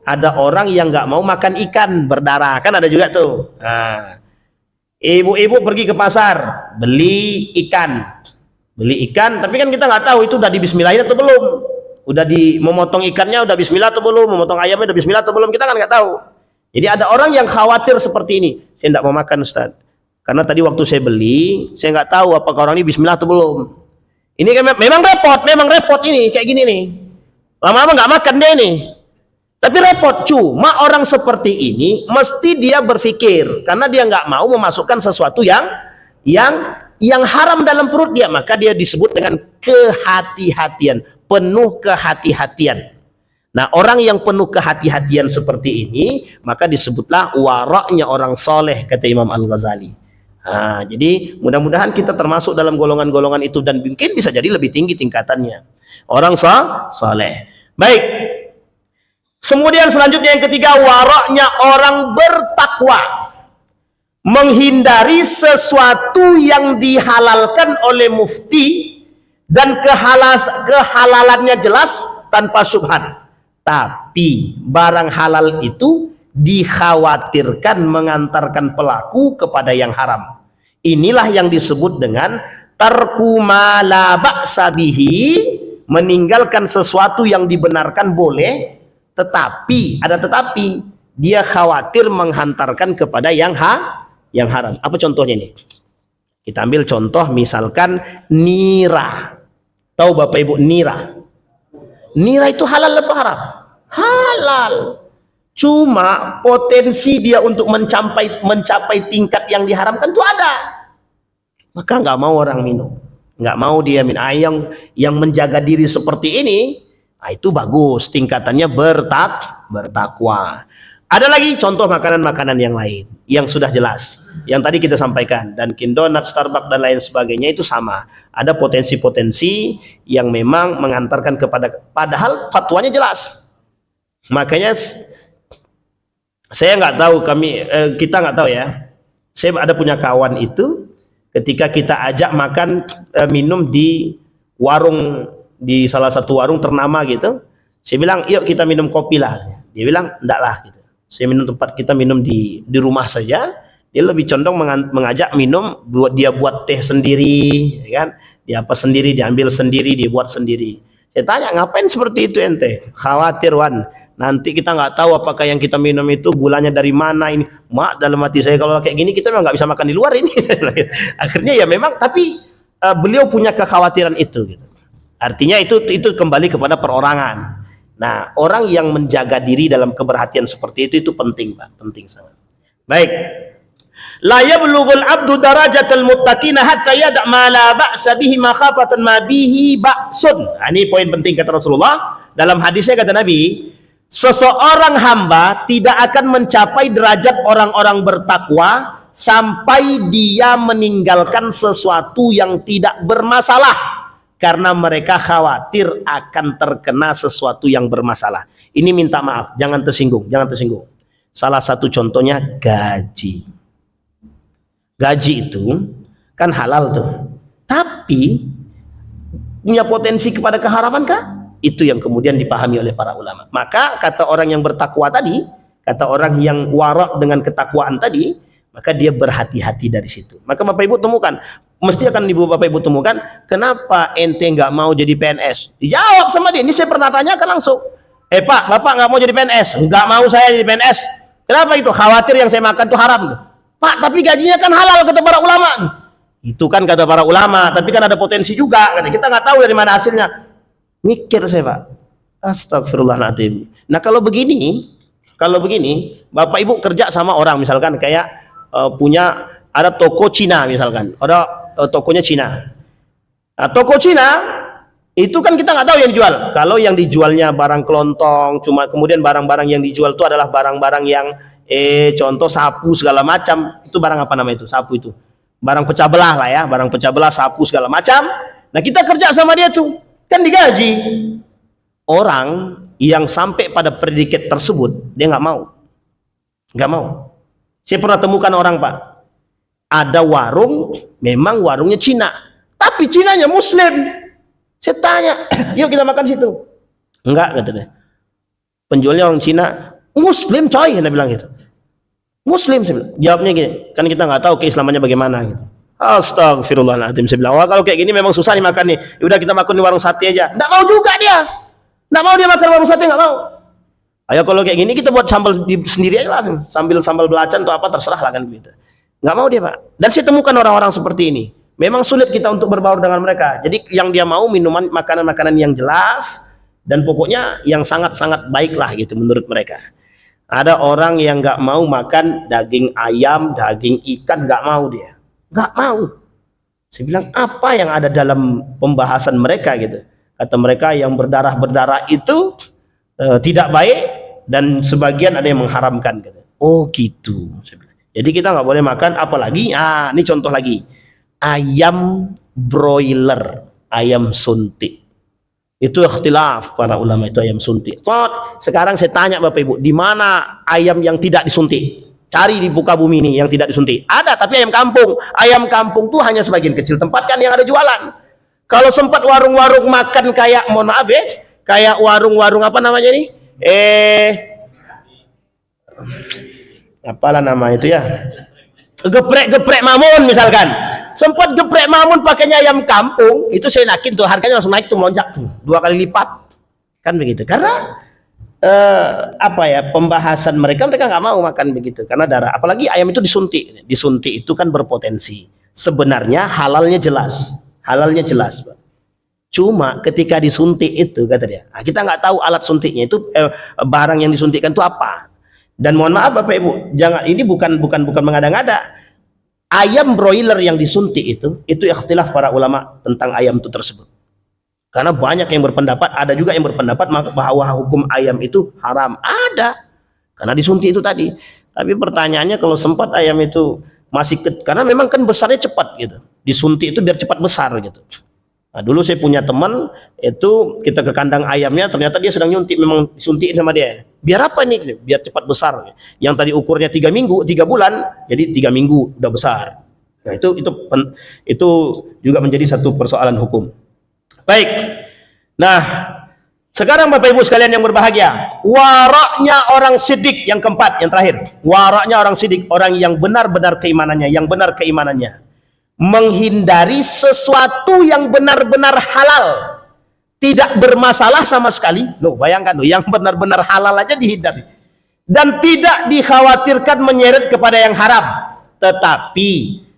ada orang yang nggak mau makan ikan berdarah, kan ada juga tuh. Nah, ibu-ibu pergi ke pasar beli ikan, tapi kan kita nggak tahu itu udah di bismillahin atau belum, udah memotong ikannya udah bismillah atau belum, memotong ayamnya udah bismillah atau belum, kita kan nggak tahu. Jadi ada orang yang khawatir seperti ini, saya nggak mau makan Ustaz, karena tadi waktu saya beli, saya nggak tahu apakah orang ini bismillah atau belum. Ini kan memang repot ini, kayak gini nih. Lama-lama nggak makan dia ini. Tapi repot. Cuma orang seperti ini mesti dia berpikir, karena dia nggak mau memasukkan sesuatu yang haram dalam perut dia, maka dia disebut dengan kehati-hatian, penuh kehati-hatian. Nah, orang yang penuh kehati-hatian seperti ini, maka disebutlah waraknya orang soleh, kata Imam Al-Ghazali. Nah, jadi mudah-mudahan kita termasuk dalam golongan-golongan itu, dan mungkin bisa jadi lebih tinggi tingkatannya. Orang soleh. Baik. Kemudian selanjutnya yang ketiga, waraknya orang bertakwa. Menghindari sesuatu yang dihalalkan oleh mufti dan kehalalannya jelas, tanpa syubhat. Tapi barang halal itu dikhawatirkan mengantarkan pelaku kepada yang haram. Inilah yang disebut dengan tarku ma la ba'sa bihi, meninggalkan sesuatu yang dibenarkan boleh, tetapi ada tetapi dia khawatir menghantarkan kepada yang haram. Apa contohnya ini? Kita ambil contoh misalkan nira. Tahu Bapak Ibu nira? Nira itu halal apa haram? Halal. Cuma potensi dia untuk mencapai tingkat yang diharamkan itu ada. Maka nggak mau orang minum, nggak mau dia minum. Yang menjaga diri seperti ini, itu bagus, tingkatannya bertakwa. Ada lagi contoh makanan-makanan yang lain yang sudah jelas, yang tadi kita sampaikan, dan Kindonat, Starbucks dan lain sebagainya itu sama. Ada potensi-potensi yang memang mengantarkan kepada, padahal fatwanya jelas. Makanya saya nggak tahu, kita nggak tahu ya. Saya ada punya kawan itu, ketika kita ajak makan minum di warung, di salah satu warung ternama gitu, saya bilang yuk kita minum kopi lah. Dia bilang enggak lah gitu. Saya kita minum di rumah saja. Dia lebih condong mengajak minum, dia buat teh sendiri, ya kan? Dia apa sendiri, diambil sendiri, dia buat sendiri. Saya tanya, ngapain seperti itu ente? Khawatir Wan, nanti kita nggak tahu apakah yang kita minum itu gulanya dari mana ini. Mak, dalam hati saya kalau kayak gini kita memang nggak bisa makan di luar ini. Akhirnya ya memang, tapi beliau punya kekhawatiran itu. Gitu. Artinya itu kembali kepada perorangan. Nah, orang yang menjaga diri dalam keberhatian seperti itu penting, Pak, penting sangat. Baik. La yablughul 'abdu darajatal muttaqina hatta yada' ma la ba'sa bihi makhafatan ma bihi ba'sun. Nah, ini poin penting kata Rasulullah. Dalam hadisnya kata Nabi, seseorang hamba tidak akan mencapai derajat orang-orang bertakwa sampai dia meninggalkan sesuatu yang tidak bermasalah, karena mereka khawatir akan terkena sesuatu yang bermasalah. Ini minta maaf, jangan tersinggung, jangan tersinggung. Salah satu contohnya gaji. Gaji itu kan halal tuh, tapi punya potensi kepada keharaman kah? Itu yang kemudian dipahami oleh para ulama. Maka kata orang yang bertakwa tadi, kata orang yang warak dengan ketakwaan tadi, maka dia berhati-hati dari situ. Maka Bapak Ibu temukan, mesti akan Bapak Ibu temukan, kenapa ente nggak mau jadi PNS? Dijawab sama dia. Ini saya pernah tanyakan langsung. Pak, Bapak nggak mau jadi PNS? Nggak mau saya jadi PNS. Kenapa itu? Khawatir yang saya makan itu haram. Pak, tapi gajinya kan halal kata para ulama. Itu kan kata para ulama, tapi kan ada potensi juga. Kita nggak tahu dari mana hasilnya. Mikir saya, Pak. Astagfirullahaladzim. Nah kalau begini, Bapak Ibu kerja sama orang, misalkan kayak ada toko Cina misalkan, ada tokonya Cina. Nah, toko Cina itu kan kita nggak tahu yang dijual. Kalau yang dijualnya barang kelontong, cuma kemudian barang-barang yang dijual itu adalah barang-barang yang contoh sapu segala macam, itu barang apa namanya itu? Sapu itu. Barang pecah belah lah ya, barang pecah belah, sapu segala macam. Nah, kita kerja sama dia tuh, kan digaji. Orang yang sampai pada predikat tersebut, dia nggak mau. Nggak mau. Saya pernah temukan orang, Pak. Ada warung, memang warungnya Cina, tapi Cinanya Muslim. Saya tanya, yuk kita makan situ. Enggak, kata dia. Penjualnya orang Cina, Muslim coy, dia bilang gitu. Muslim, saya bilang. Jawabnya gini, kan kita nggak tahu keislamannya bagaimana gitu. Astagfirullahaladzim, saya bilang, wah kalau kayak gini memang susah nih makan nih. Udah kita makan di warung sate aja. Nggak mau juga dia. Nggak mau dia makan warung sate, nggak mau. Ayo kalau kayak gini kita buat sambal sendiri aja langsung. Sambal belacan atau apa terserah lah kan gitu. Nggak mau dia, Pak. Dan saya temukan orang-orang seperti ini. Memang sulit kita untuk berbaur dengan mereka. Jadi yang dia mau minuman, makanan-makanan yang jelas dan pokoknya yang sangat-sangat baik lah gitu menurut mereka. Ada orang yang nggak mau makan daging ayam, daging ikan, nggak mau dia. Nggak mau. Saya bilang apa yang ada dalam pembahasan mereka gitu. Kata mereka yang berdarah-berdarah itu tidak baik dan sebagian ada yang mengharamkan gitu. Oh gitu. Jadi kita nggak boleh makan apalagi, ini contoh lagi. Ayam broiler, ayam suntik. Itu ikhtilaf para ulama itu ayam suntik. Sekarang saya tanya Bapak Ibu, di mana ayam yang tidak disuntik? Cari di muka bumi ini yang tidak disuntik. Ada, tapi ayam kampung. Ayam kampung tuh hanya sebagian kecil tempat kan yang ada jualan. Kalau sempat warung-warung makan kayak, mohon maaf ya, kayak warung-warung apa namanya nih? Apalah nama itu ya? Geprek Mamun misalkan. Sempat geprek Mamun pakainya ayam kampung, itu saya yakin tuh harganya langsung naik tuh, melonjak tuh 2 kali lipat. Kan begitu. Karena apa ya, pembahasan mereka nggak mau makan begitu karena darah, apalagi ayam itu disuntik itu kan berpotensi. Sebenarnya halalnya jelas, Pak. Cuma ketika disuntik itu kata dia, nah, kita nggak tahu alat suntiknya itu barang yang disuntikkan itu apa. Dan mohon maaf Bapak Ibu, jangan, ini bukan mengada-ngada. Ayam broiler yang disuntik itu ikhtilaf para ulama tentang ayam itu tersebut. Karena banyak yang berpendapat, ada juga yang berpendapat bahwa hukum ayam itu haram. Ada, karena disuntik itu tadi. Tapi pertanyaannya, kalau sempat ayam itu masih karena memang kan besarnya cepat gitu. Disuntik itu biar cepat besar gitu. Nah, dulu saya punya teman itu, kita ke kandang ayamnya, ternyata dia sedang nyuntik, memang disuntik sama dia. Biar apa nih? Biar cepat besar. Yang tadi ukurnya 3 bulan, jadi 3 minggu udah besar. Nah, itu juga menjadi satu persoalan hukum. Baik. Nah, sekarang Bapak Ibu sekalian yang berbahagia, waraknya orang sidik yang keempat, yang terakhir. Waraknya orang sidik, orang yang benar-benar keimanannya, menghindari sesuatu yang benar-benar halal, tidak bermasalah sama sekali. Loh, bayangkan loh, yang benar-benar halal aja dihindari, dan tidak dikhawatirkan menyeret kepada yang haram. Tetapi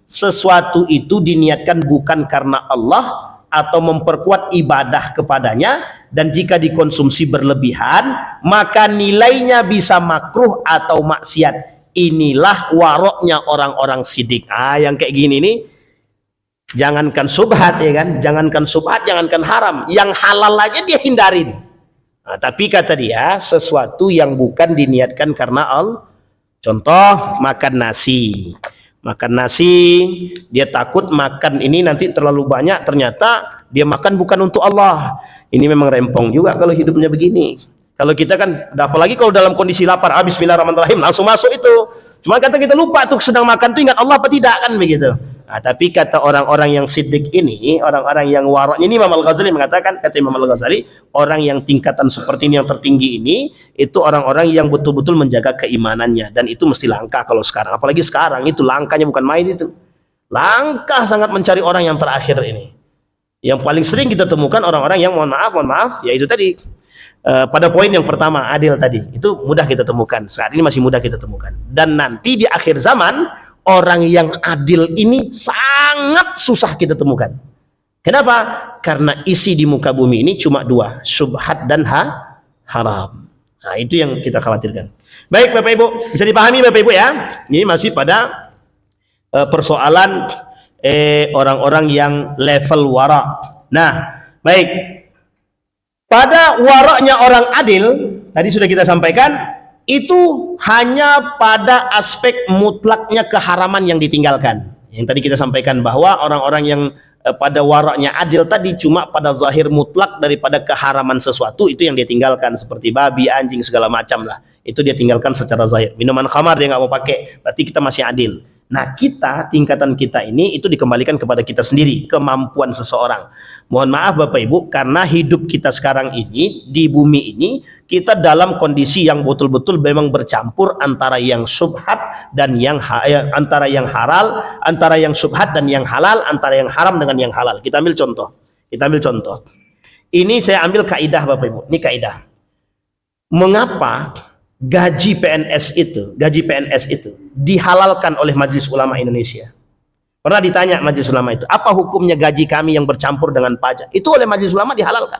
sesuatu itu diniatkan bukan karena Allah atau memperkuat ibadah kepadanya, dan jika dikonsumsi berlebihan maka nilainya bisa makruh atau maksiat. Inilah waroknya orang-orang sidik. Yang kayak gini nih, jangankan subhat ya kan, jangankan haram, yang halal aja dia hindarin. Tapi kata dia, sesuatu yang bukan diniatkan karena Allah. Contoh, makan nasi, dia takut makan ini nanti terlalu banyak, ternyata dia makan bukan untuk Allah. Ini memang rempong juga kalau hidupnya begini. Kalau kita kan, apalagi kalau dalam kondisi lapar, bismillahirrahmanirrahim, langsung masuk itu. Cuma kata kita lupa tuh, sedang makan tuh ingat Allah apa tidak, kan begitu. Tapi kata orang-orang yang siddiq ini, orang-orang yang waraknya ini, Imam Al-Ghazali mengatakan, kata Imam Al-Ghazali, orang yang tingkatan seperti ini, yang tertinggi ini, itu orang-orang yang betul-betul menjaga keimanannya. Dan itu mesti langka kalau sekarang. Apalagi sekarang itu langkanya bukan main itu. Langka sangat mencari orang yang terakhir ini. Yang paling sering kita temukan orang-orang yang mohon maaf, yaitu tadi, pada poin yang pertama, adil tadi, itu mudah kita temukan. Saat ini masih mudah kita temukan. Dan nanti di akhir zaman, orang yang adil ini sangat susah kita temukan. Kenapa? Karena isi di muka bumi ini cuma 2, syubhat dan haram. Nah, itu yang kita khawatirkan. Baik Bapak Ibu, bisa dipahami Bapak Ibu ya. Ini masih pada persoalan orang-orang yang level wara. Nah, baik. Pada waraknya orang adil, tadi sudah kita sampaikan, itu hanya pada aspek mutlaknya keharaman yang ditinggalkan. Yang tadi kita sampaikan bahwa orang-orang yang pada waraknya adil tadi cuma pada zahir mutlak daripada keharaman sesuatu, itu yang dia tinggalkan, seperti babi, anjing, segala macam lah. Itu dia tinggalkan secara zahir. Minuman khamar dia nggak mau pakai, berarti kita masih adil. Nah, tingkatan kita ini itu dikembalikan kepada kita sendiri, kemampuan seseorang. Mohon maaf Bapak Ibu, karena hidup kita sekarang ini di bumi ini, kita dalam kondisi yang betul-betul memang bercampur antara yang subhat dan antara yang halal, antara yang subhat dan yang halal, antara yang haram dengan yang halal. Kita ambil contoh. Ini saya ambil kaidah Bapak Ibu. Ini kaidah. Mengapa gaji PNS itu dihalalkan oleh Majelis Ulama Indonesia? Pernah ditanya Majelis Ulama itu, apa hukumnya gaji kami yang bercampur dengan pajak? Itu oleh Majelis Ulama dihalalkan.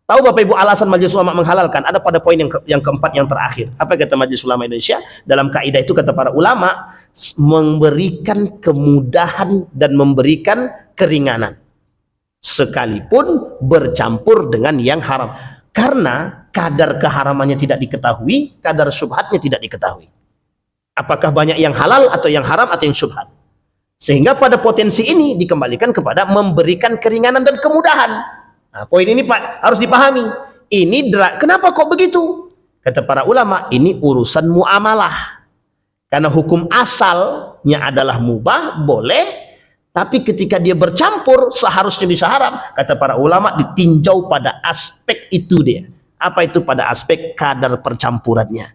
Tahu Bapak Ibu alasan Majelis Ulama menghalalkan? Ada pada poin yang keempat, yang terakhir. Apa kata Majelis Ulama Indonesia? Dalam kaidah itu kata para ulama, memberikan kemudahan dan memberikan keringanan, sekalipun bercampur dengan yang haram. Karena kadar keharamannya tidak diketahui, kadar syubhatnya tidak diketahui. Apakah banyak yang halal atau yang haram atau yang syubhat? Sehingga pada potensi ini dikembalikan kepada memberikan keringanan dan kemudahan. Nah, poin ini Pak harus dipahami. Kenapa kok begitu? Kata para ulama, ini urusan muamalah. Karena hukum asalnya adalah mubah, boleh, Tapi ketika dia bercampur, seharusnya bisa haram. Kata para ulama, ditinjau pada aspek itu dia. Apa itu pada aspek kadar percampurannya?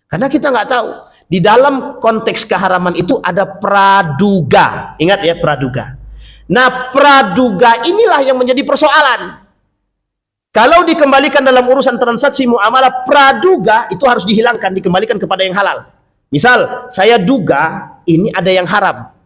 Karena kita nggak tahu. Di dalam konteks keharaman itu ada praduga. Ingat ya, praduga. Nah, praduga inilah yang menjadi persoalan. Kalau dikembalikan dalam urusan transaksi muamalah, praduga itu harus dihilangkan, dikembalikan kepada yang halal. Misal, saya duga ini ada yang haram.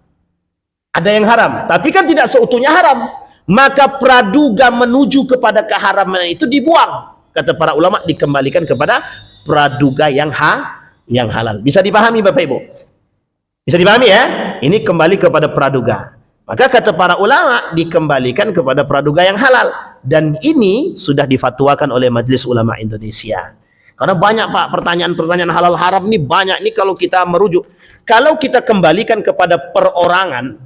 Ada yang haram, tapi kan tidak seutuhnya haram. Maka praduga menuju kepada keharaman itu dibuang. Kata para ulama, dikembalikan kepada praduga yang halal. Bisa dipahami Bapak Ibu? Bisa dipahami ya? Ini kembali kepada praduga. Maka kata para ulama, dikembalikan kepada praduga yang halal. Dan ini sudah difatwakan oleh Majelis Ulama Indonesia. Karena banyak Pak, pertanyaan-pertanyaan halal haram ini banyak. Ini kalau kita merujuk. Kalau kita kembalikan kepada perorangan,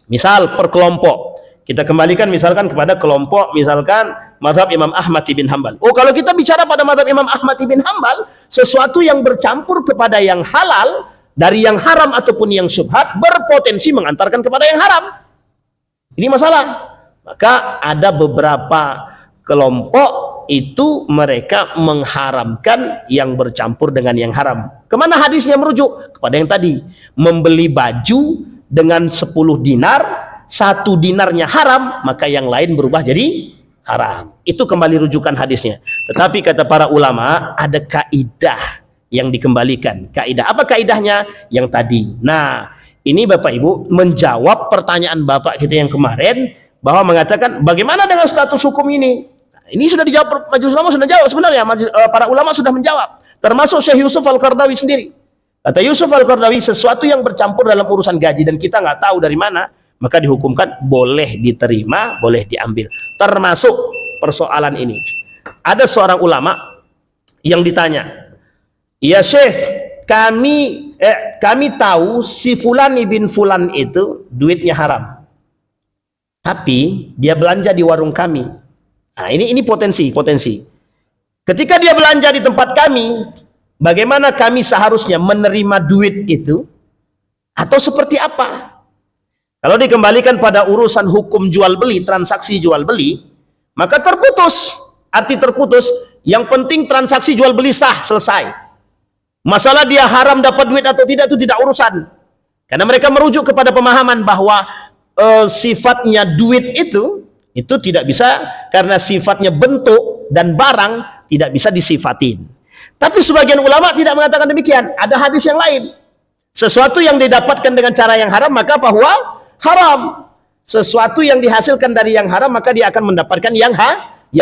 misal per kelompok, kita kembalikan misalkan kepada kelompok misalkan mazhab Imam Ahmad bin Hambal. Oh, kalau kita bicara pada mazhab Imam Ahmad bin Hambal, sesuatu yang bercampur kepada yang halal dari yang haram ataupun yang syubhat berpotensi mengantarkan kepada yang haram. Ini masalah. Maka ada beberapa kelompok itu mereka mengharamkan yang bercampur dengan yang haram. Kemana hadisnya merujuk? Kepada yang tadi, membeli baju dengan 10 dinar, 1 dinarnya haram, maka yang lain berubah jadi haram. Itu kembali rujukan hadisnya. Tetapi kata para ulama, ada kaidah yang dikembalikan. Kaidah apa kaidahnya? Yang tadi. Nah, ini Bapak Ibu menjawab pertanyaan Bapak kita yang kemarin, bahwa mengatakan bagaimana dengan status hukum ini? Nah, ini sudah dijawab, Majelis Ulama sudah jawab sebenarnya. Para ulama sudah menjawab, termasuk Syekh Yusuf Al-Qardawi sendiri. Kata Yusuf Al-Qardawi, sesuatu yang bercampur dalam urusan gaji dan kita nggak tahu dari mana, maka dihukumkan boleh diterima, boleh diambil. Termasuk persoalan ini. Ada seorang ulama yang ditanya, ya Syekh, kami tahu si Fulan bin Fulan itu duitnya haram, tapi dia belanja di warung kami. Nah, ini potensi. Ketika dia belanja di tempat kami, bagaimana kami seharusnya menerima duit itu? Atau seperti apa? Kalau dikembalikan pada urusan hukum jual beli, transaksi jual beli, maka terputus. Arti terputus, yang penting transaksi jual beli sah, selesai. Masalah dia haram dapat duit atau tidak, itu tidak urusan. Karena mereka merujuk kepada pemahaman bahwa sifatnya duit itu tidak bisa, karena sifatnya bentuk dan barang tidak bisa disifatin. Tapi sebagian ulama tidak mengatakan demikian. Ada hadis yang lain. Sesuatu yang didapatkan dengan cara yang haram, maka bahwa haram. Sesuatu yang dihasilkan dari yang haram, maka dia akan mendapatkan yang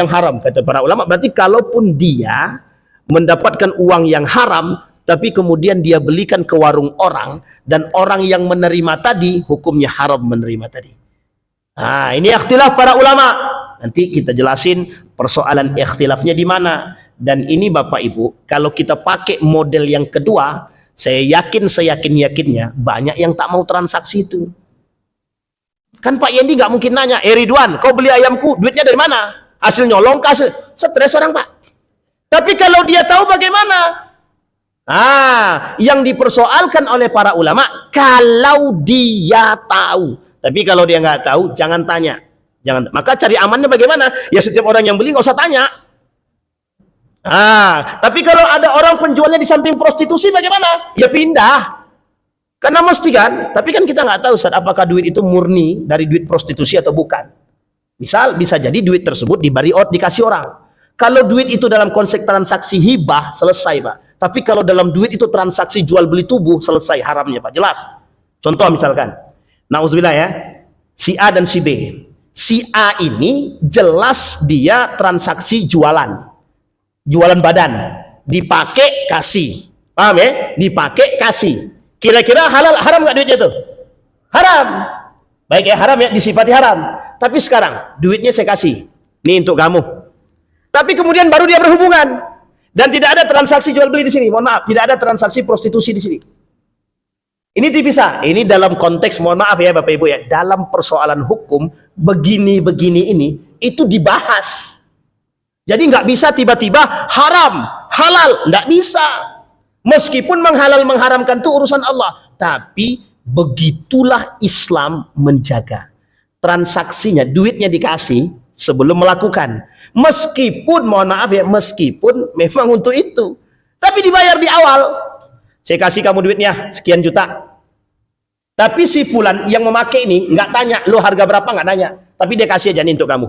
haram. Kata para ulama, berarti kalaupun dia mendapatkan uang yang haram, tapi kemudian dia belikan ke warung orang, dan orang yang menerima tadi, hukumnya haram menerima tadi. Nah, ini ikhtilaf para ulama. Nanti kita jelasin persoalan ikhtilafnya di mana. Dan ini Bapak Ibu, kalau kita pakai model yang kedua, saya yakin-yakinnya banyak yang tak mau transaksi itu. Kan Pak Yendi nggak mungkin nanya, Ridwan, kau beli ayamku, duitnya dari mana? Hasil nyolong, stres orang Pak. Tapi kalau dia tahu bagaimana? Yang dipersoalkan oleh para ulama, kalau dia tahu. Tapi kalau dia nggak tahu, jangan tanya. Maka cari amannya bagaimana? Ya setiap orang yang beli nggak usah tanya. Tapi kalau ada orang penjualnya di samping prostitusi bagaimana? Ya pindah. Karena mesti kan, tapi kan kita nggak tahu Ustaz, apakah duit itu murni dari duit prostitusi atau bukan. Misal bisa jadi duit tersebut diberi dikasih orang. Kalau duit itu dalam konsep transaksi hibah, selesai Pak. Tapi kalau dalam duit itu transaksi jual beli tubuh, selesai haramnya Pak, jelas. Contoh misalkan, nauzubillah ya, si A dan si B. Si A ini jelas dia transaksi jualan badan, dipakai kasih, paham ya? Dipakai kasih. Kira-kira haram nggak duitnya tuh? Haram. Baik ya, haram ya, disifati haram. Tapi sekarang duitnya saya kasih, nih untuk kamu. Tapi kemudian baru dia berhubungan dan tidak ada transaksi jual beli di sini. Mohon maaf, tidak ada transaksi prostitusi di sini. Ini dipisah. Ini dalam konteks, mohon maaf ya Bapak Ibu ya, dalam persoalan hukum begini ini itu dibahas. Jadi nggak bisa tiba-tiba haram, halal, nggak bisa. Meskipun menghalal mengharamkan itu urusan Allah, tapi Begitulah Islam menjaga transaksinya, duitnya dikasih sebelum melakukan. Meskipun, mohon maaf ya, meskipun memang untuk itu, tapi dibayar di awal. Saya kasih kamu duitnya sekian juta. Tapi si fulan yang memakai ini nggak tanya, lo harga berapa, nggak tanya. Tapi dia kasih aja nih untuk kamu.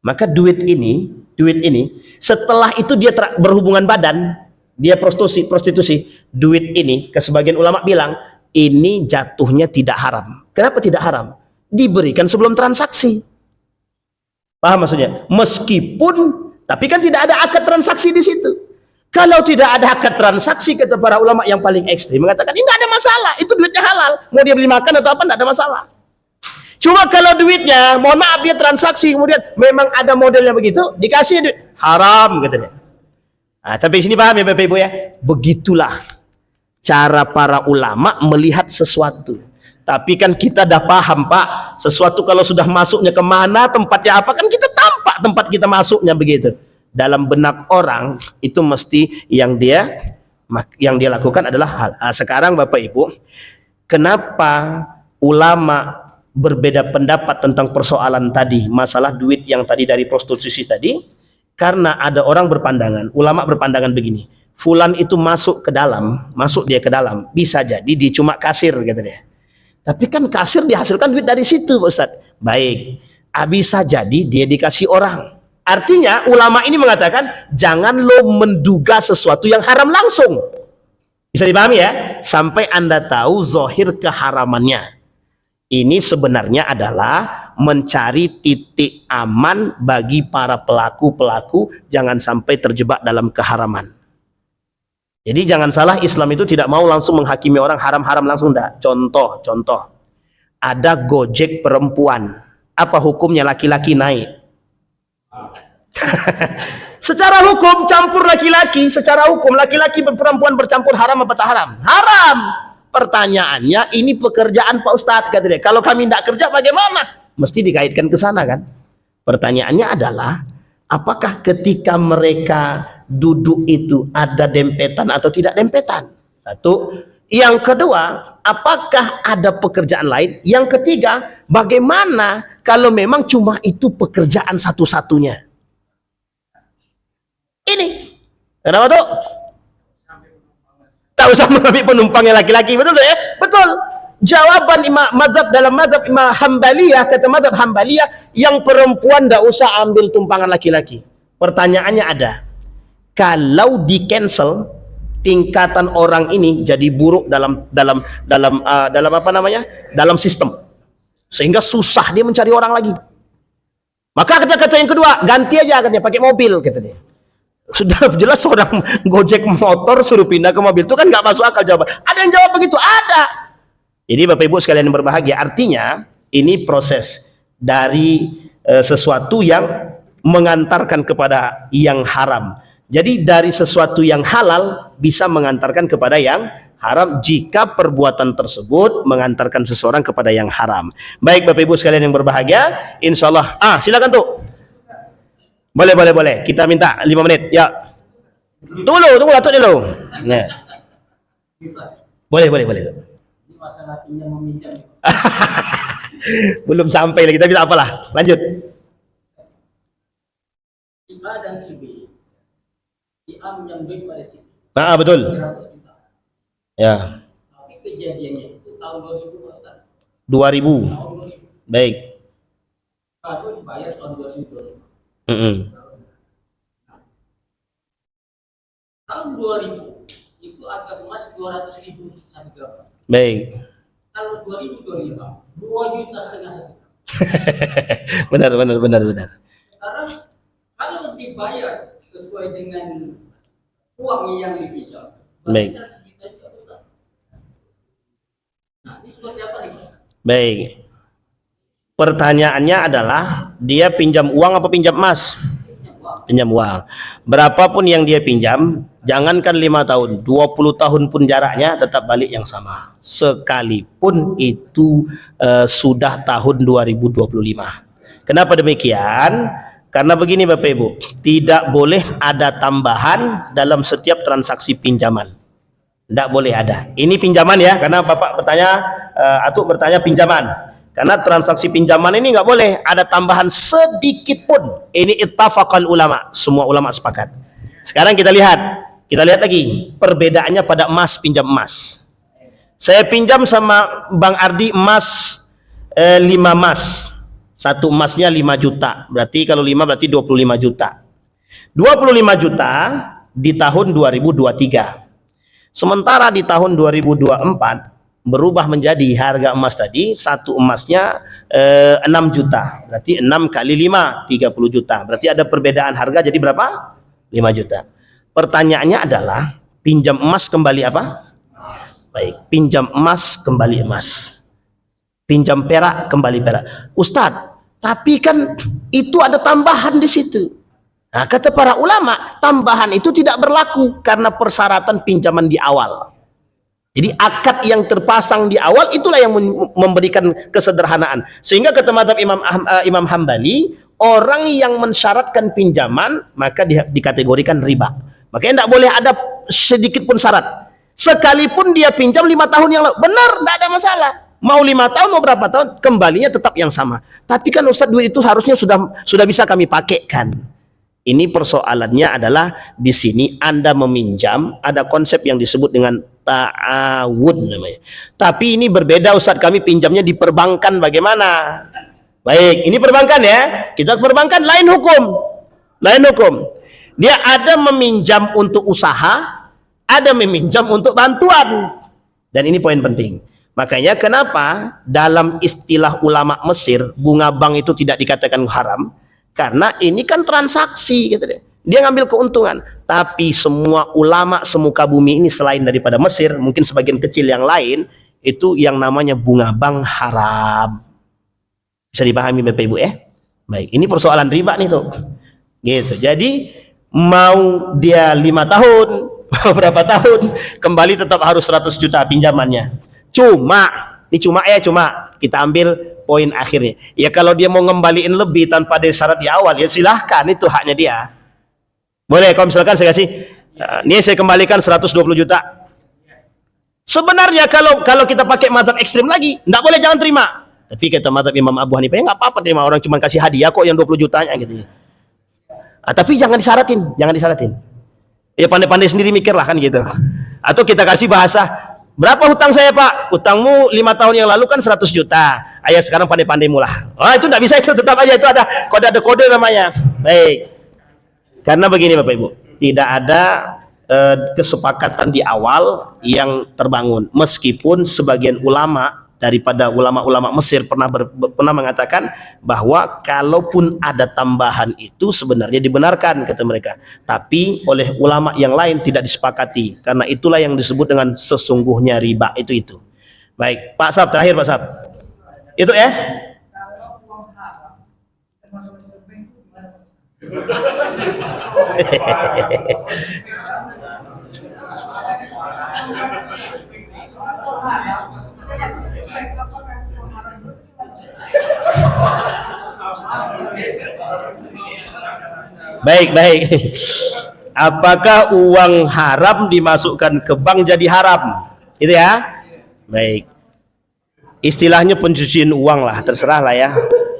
Maka duit ini setelah itu dia berhubungan badan, dia prostitusi, duit ini ke sebagian ulama bilang ini jatuhnya tidak haram. Kenapa tidak haram? Diberikan sebelum transaksi. Paham maksudnya? Meskipun, tapi kan tidak ada akad transaksi di situ. Kalau tidak ada akad transaksi, kata para ulama yang paling ekstrim mengatakan ini tidak ada masalah, itu duitnya halal, mau dia beli makan atau apa tidak ada masalah. Cuma kalau duitnya, mohon maaf, dia transaksi kemudian memang ada modelnya begitu, dikasih duit haram katanya. Nah, sampai sini paham ya Bapak Ibu ya? Begitulah cara para ulama melihat sesuatu. Tapi kan kita dah paham Pak, sesuatu kalau sudah masuknya kemana, tempatnya apa, kan kita tampak tempat kita masuknya begitu. Dalam benak orang itu mesti yang dia lakukan adalah hal. Nah, sekarang Bapak Ibu, kenapa ulama berbeda pendapat tentang persoalan tadi, masalah duit yang tadi dari prostitusi tadi? Karena ada orang berpandangan, ulama berpandangan begini, fulan itu masuk dia ke dalam, bisa jadi dia cuma kasir kata dia. Tapi kan kasir dihasilkan duit dari situ Ustaz. Baik, bisa jadi dia dikasih orang. Artinya ulama ini mengatakan jangan lo menduga sesuatu yang haram langsung. Bisa dipahami ya? Sampai Anda tahu zahir keharamannya. Ini sebenarnya adalah mencari titik aman bagi para pelaku-pelaku jangan sampai terjebak dalam keharaman. Jadi jangan salah, Islam itu tidak mau langsung menghakimi orang haram-haram langsung, enggak. Contoh. Ada Gojek perempuan. Apa hukumnya laki-laki naik? Secara hukum campur laki-laki, secara hukum laki-laki perempuan bercampur haram apa tak haram? Haram. Pertanyaannya, ini pekerjaan Pak Ustadz, kata dia. Kalau kami tidak kerja bagaimana? Mesti dikaitkan ke sana kan? Pertanyaannya adalah, apakah ketika mereka duduk itu ada dempetan atau tidak dempetan? Satu. Yang kedua, apakah ada pekerjaan lain? Yang ketiga, bagaimana kalau memang cuma itu pekerjaan satu-satunya? Ini. Kenapa tuh? Tak usah mengambil penumpangnya laki-laki. Betul saya? Betul. Jawaban dalam mazhab Imam Hambaliyah, kata mazhab Hambaliyah, yang perempuan tidak usah ambil tumpangan laki-laki. Pertanyaannya ada. Kalau di cancel, tingkatan orang ini jadi buruk dalam apa namanya? Dalam sistem. Sehingga susah dia mencari orang lagi. Maka kata-kata yang kedua, ganti aja katanya pakai mobil kata dia. Sudah jelas orang Gojek motor suruh pindah ke mobil, itu kan nggak masuk akal jawaban. Ada yang jawab begitu? Ada. Jadi Bapak Ibu sekalian yang berbahagia, artinya ini proses dari sesuatu yang mengantarkan kepada yang haram. Jadi dari sesuatu yang halal bisa mengantarkan kepada yang haram jika perbuatan tersebut mengantarkan seseorang kepada yang haram. Baik Bapak Ibu sekalian yang berbahagia, insya Allah. Silakan tuh. Boleh. Kita minta 5 menit. Ya. Tunggu Datuk dulu. Nah. Boleh. Belum sampai lagi, kita bisa apalah. Lanjut. Si A dan si B. Si A minjam duit pada si B. Betul. 100 juta. Ya. Tapi kejadiannya itu tahun 2000 Ustaz. 2000. Tahun 2000. Baik. Baru dibayar tahun 2000. Tahun 2000 itu harga emas 200.000 1 gram. Baik. Kalau 2025 2,5 juta satu. benar. Sekarang kalau dibayar sesuai dengan uang yang dipinjam, baik. Nah, ini seperti apa nih? Baik. Pertanyaannya adalah dia pinjam uang apa pinjam emas? Pinjam uang. Berapapun yang dia pinjam, jangankan 5 tahun, 20 tahun pun jaraknya tetap balik yang sama. Sekalipun itu sudah tahun 2025. Kenapa demikian? Karena begini Bapak Ibu, tidak boleh ada tambahan dalam setiap transaksi pinjaman. Tidak boleh ada. Ini pinjaman ya, karena Bapak bertanya, Atuk bertanya pinjaman. Karena transaksi pinjaman ini nggak boleh ada tambahan sedikit pun. Ini ittafaqal ulama, semua ulama sepakat. Sekarang kita lihat lagi perbedaannya pada emas, pinjam emas. Saya pinjam sama Bang Ardi emas 5 emas. Satu emasnya 5 juta. Berarti kalau 5 berarti 25 juta. 25 juta di tahun 2023. Sementara di tahun 2024 berubah menjadi harga emas tadi, satu emasnya 6 juta. Berarti 6 kali 5, 30 juta. Berarti ada perbedaan harga jadi berapa? 5 juta. Pertanyaannya adalah, pinjam emas kembali apa? Baik, pinjam emas kembali emas. Pinjam perak kembali perak. Ustadz, tapi kan itu ada tambahan di situ. Nah, kata para ulama, tambahan itu tidak berlaku karena persyaratan pinjaman di awal. Jadi akad yang terpasang di awal itulah yang memberikan kesederhanaan. Sehingga kata mazhab Imam Hambali, orang yang mensyaratkan pinjaman maka dikategorikan riba. Makanya tidak boleh ada sedikit pun syarat. Sekalipun dia pinjam 5 tahun yang lalu, benar, tidak ada masalah. Mau 5 tahun, mau berapa tahun, kembalinya tetap yang sama. Tapi kan Ustadz, duit itu harusnya sudah bisa kami pakaikan. Ini persoalannya adalah di sini Anda meminjam, ada konsep yang disebut dengan ta'awun namanya. Tapi ini berbeda Ustadz, kami pinjamnya di perbankan bagaimana? Baik, ini perbankan ya. Kita perbankan lain hukum. Lain hukum. Dia ada meminjam untuk usaha, ada meminjam untuk bantuan. Dan ini poin penting. Makanya kenapa dalam istilah ulama Mesir, bunga bank itu tidak dikatakan haram? Karena ini kan transaksi gitu deh. Dia ngambil keuntungan. Tapi semua ulama semuka bumi ini selain daripada Mesir, mungkin sebagian kecil yang lain, itu yang namanya bunga bank haram. Bisa dipahami Bapak Ibu ya? Baik, ini persoalan riba nih tuh. Gitu. Jadi mau dia 5 tahun, mau berapa tahun, kembali tetap harus 100 juta pinjamannya. Cuma kita ambil poin akhirnya. Ya kalau dia mau ngembaliin lebih tanpa ada syarat di awal, ya silahkan, itu haknya dia. Boleh, kalau misalkan saya kasih, ini saya kembalikan 120 juta. Sebenarnya kalau kita pakai mazhab ekstrim lagi, enggak boleh, jangan terima. Tapi kata mazhab Imam Abu Hanifah, enggak apa-apa terima, orang cuma kasih hadiah kok yang 20 jutanya gitu. Tapi jangan disyaratin. Ya pandai-pandai sendiri mikirlah kan gitu. Atau kita kasih bahasa, berapa hutang saya Pak? Hutangmu 5 tahun yang lalu kan 100 juta. Ayo sekarang pandai-pandai mulah. Oh itu enggak bisa, itu tetap aja, itu ada kode namanya. Baik. Karena begini Bapak Ibu, tidak ada kesepakatan di awal yang terbangun. Meskipun sebagian ulama daripada ulama-ulama Mesir pernah mengatakan bahwa kalaupun ada tambahan itu sebenarnya dibenarkan kata mereka. Tapi oleh ulama yang lain tidak disepakati. Karena itulah yang disebut dengan sesungguhnya riba itu. Baik, Pak Sab, terakhir Pak Sab. Itu ya. Baik. Apakah uang haram dimasukkan ke bank jadi haram? Itu ya. Baik. Istilahnya pencucian uang lah, terserah lah ya.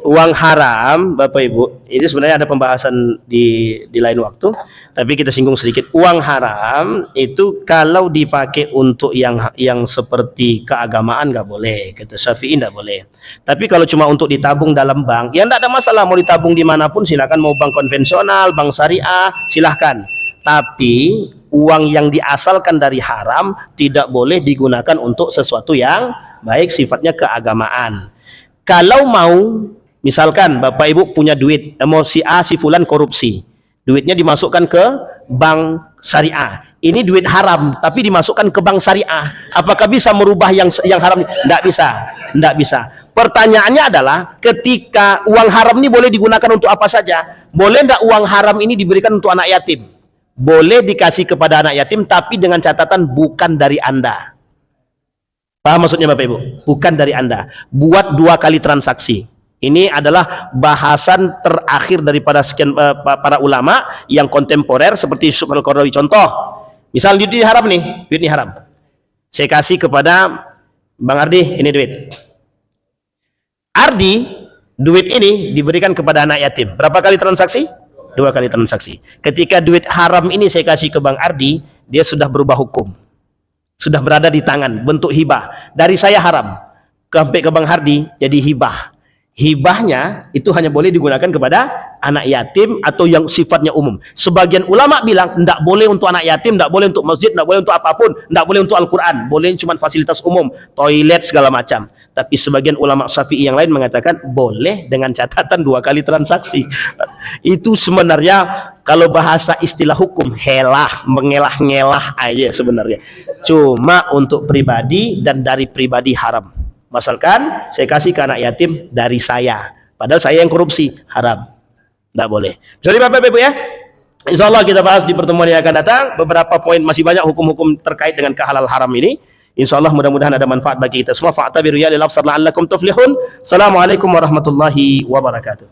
Uang haram, Bapak Ibu, ini sebenarnya ada pembahasan di lain waktu, tapi kita singgung sedikit. Uang haram itu kalau dipakai untuk yang seperti keagamaan nggak boleh, kata Syafi'i nggak boleh. Tapi kalau cuma untuk ditabung dalam bank, ya nggak ada masalah, mau ditabung dimanapun silakan, mau bank konvensional, bank syariah, silahkan. Tapi uang yang diasalkan dari haram tidak boleh digunakan untuk sesuatu yang baik sifatnya keagamaan. Kalau mau, misalkan Bapak Ibu punya duit, mau si A si fulan korupsi, duitnya dimasukkan ke bank syariah, ini duit haram tapi dimasukkan ke bank syariah, apakah bisa merubah yang haram? Tidak bisa. Pertanyaannya adalah, ketika uang haram ini boleh digunakan untuk apa saja, boleh tidak uang haram ini diberikan untuk anak yatim? Boleh dikasih kepada anak yatim, tapi dengan catatan bukan dari Anda. Paham maksudnya Bapak Ibu? Bukan dari Anda. Buat 2 kali transaksi. Ini adalah bahasan terakhir daripada sekian para ulama yang kontemporer seperti Syukh Al-Qaradawi. Contoh, misal duit ini haram nih, duit ini haram. Saya kasih kepada Bang Ardi, ini duit. Ardi, duit ini diberikan kepada anak yatim. Berapa kali transaksi? 2 kali transaksi. Ketika duit haram ini saya kasih ke Bang Ardi, dia sudah berubah hukum. Sudah berada di tangan, bentuk hibah. Dari saya haram, sampai ke Bang Hardi, jadi hibah. Hibahnya itu hanya boleh digunakan kepada anak yatim atau yang sifatnya umum. Sebagian ulama bilang, tidak boleh untuk anak yatim, tidak boleh untuk masjid, tidak boleh untuk apapun, tidak boleh untuk Al-Quran. Boleh cuma fasilitas umum, toilet segala macam. Tapi sebagian ulama Syafi'i yang lain mengatakan boleh dengan catatan 2 kali transaksi. Itu sebenarnya kalau bahasa istilah hukum helah, mengelah-ngelah aja sebenarnya. Cuma untuk pribadi dan dari pribadi haram. Masalkan saya kasih ke anak yatim dari saya, padahal saya yang korupsi, haram, tidak boleh. Jadi Bapak Ibu ya, insya Allah kita bahas di pertemuan yang akan datang. Beberapa poin, masih banyak hukum-hukum terkait dengan kehalal haram ini. Insya Allah mudah-mudahan ada manfaat bagi kita semua. Fa'tabiru ya lil absar la'allakum tuflihun. Assalamualaikum warahmatullahi wabarakatuh.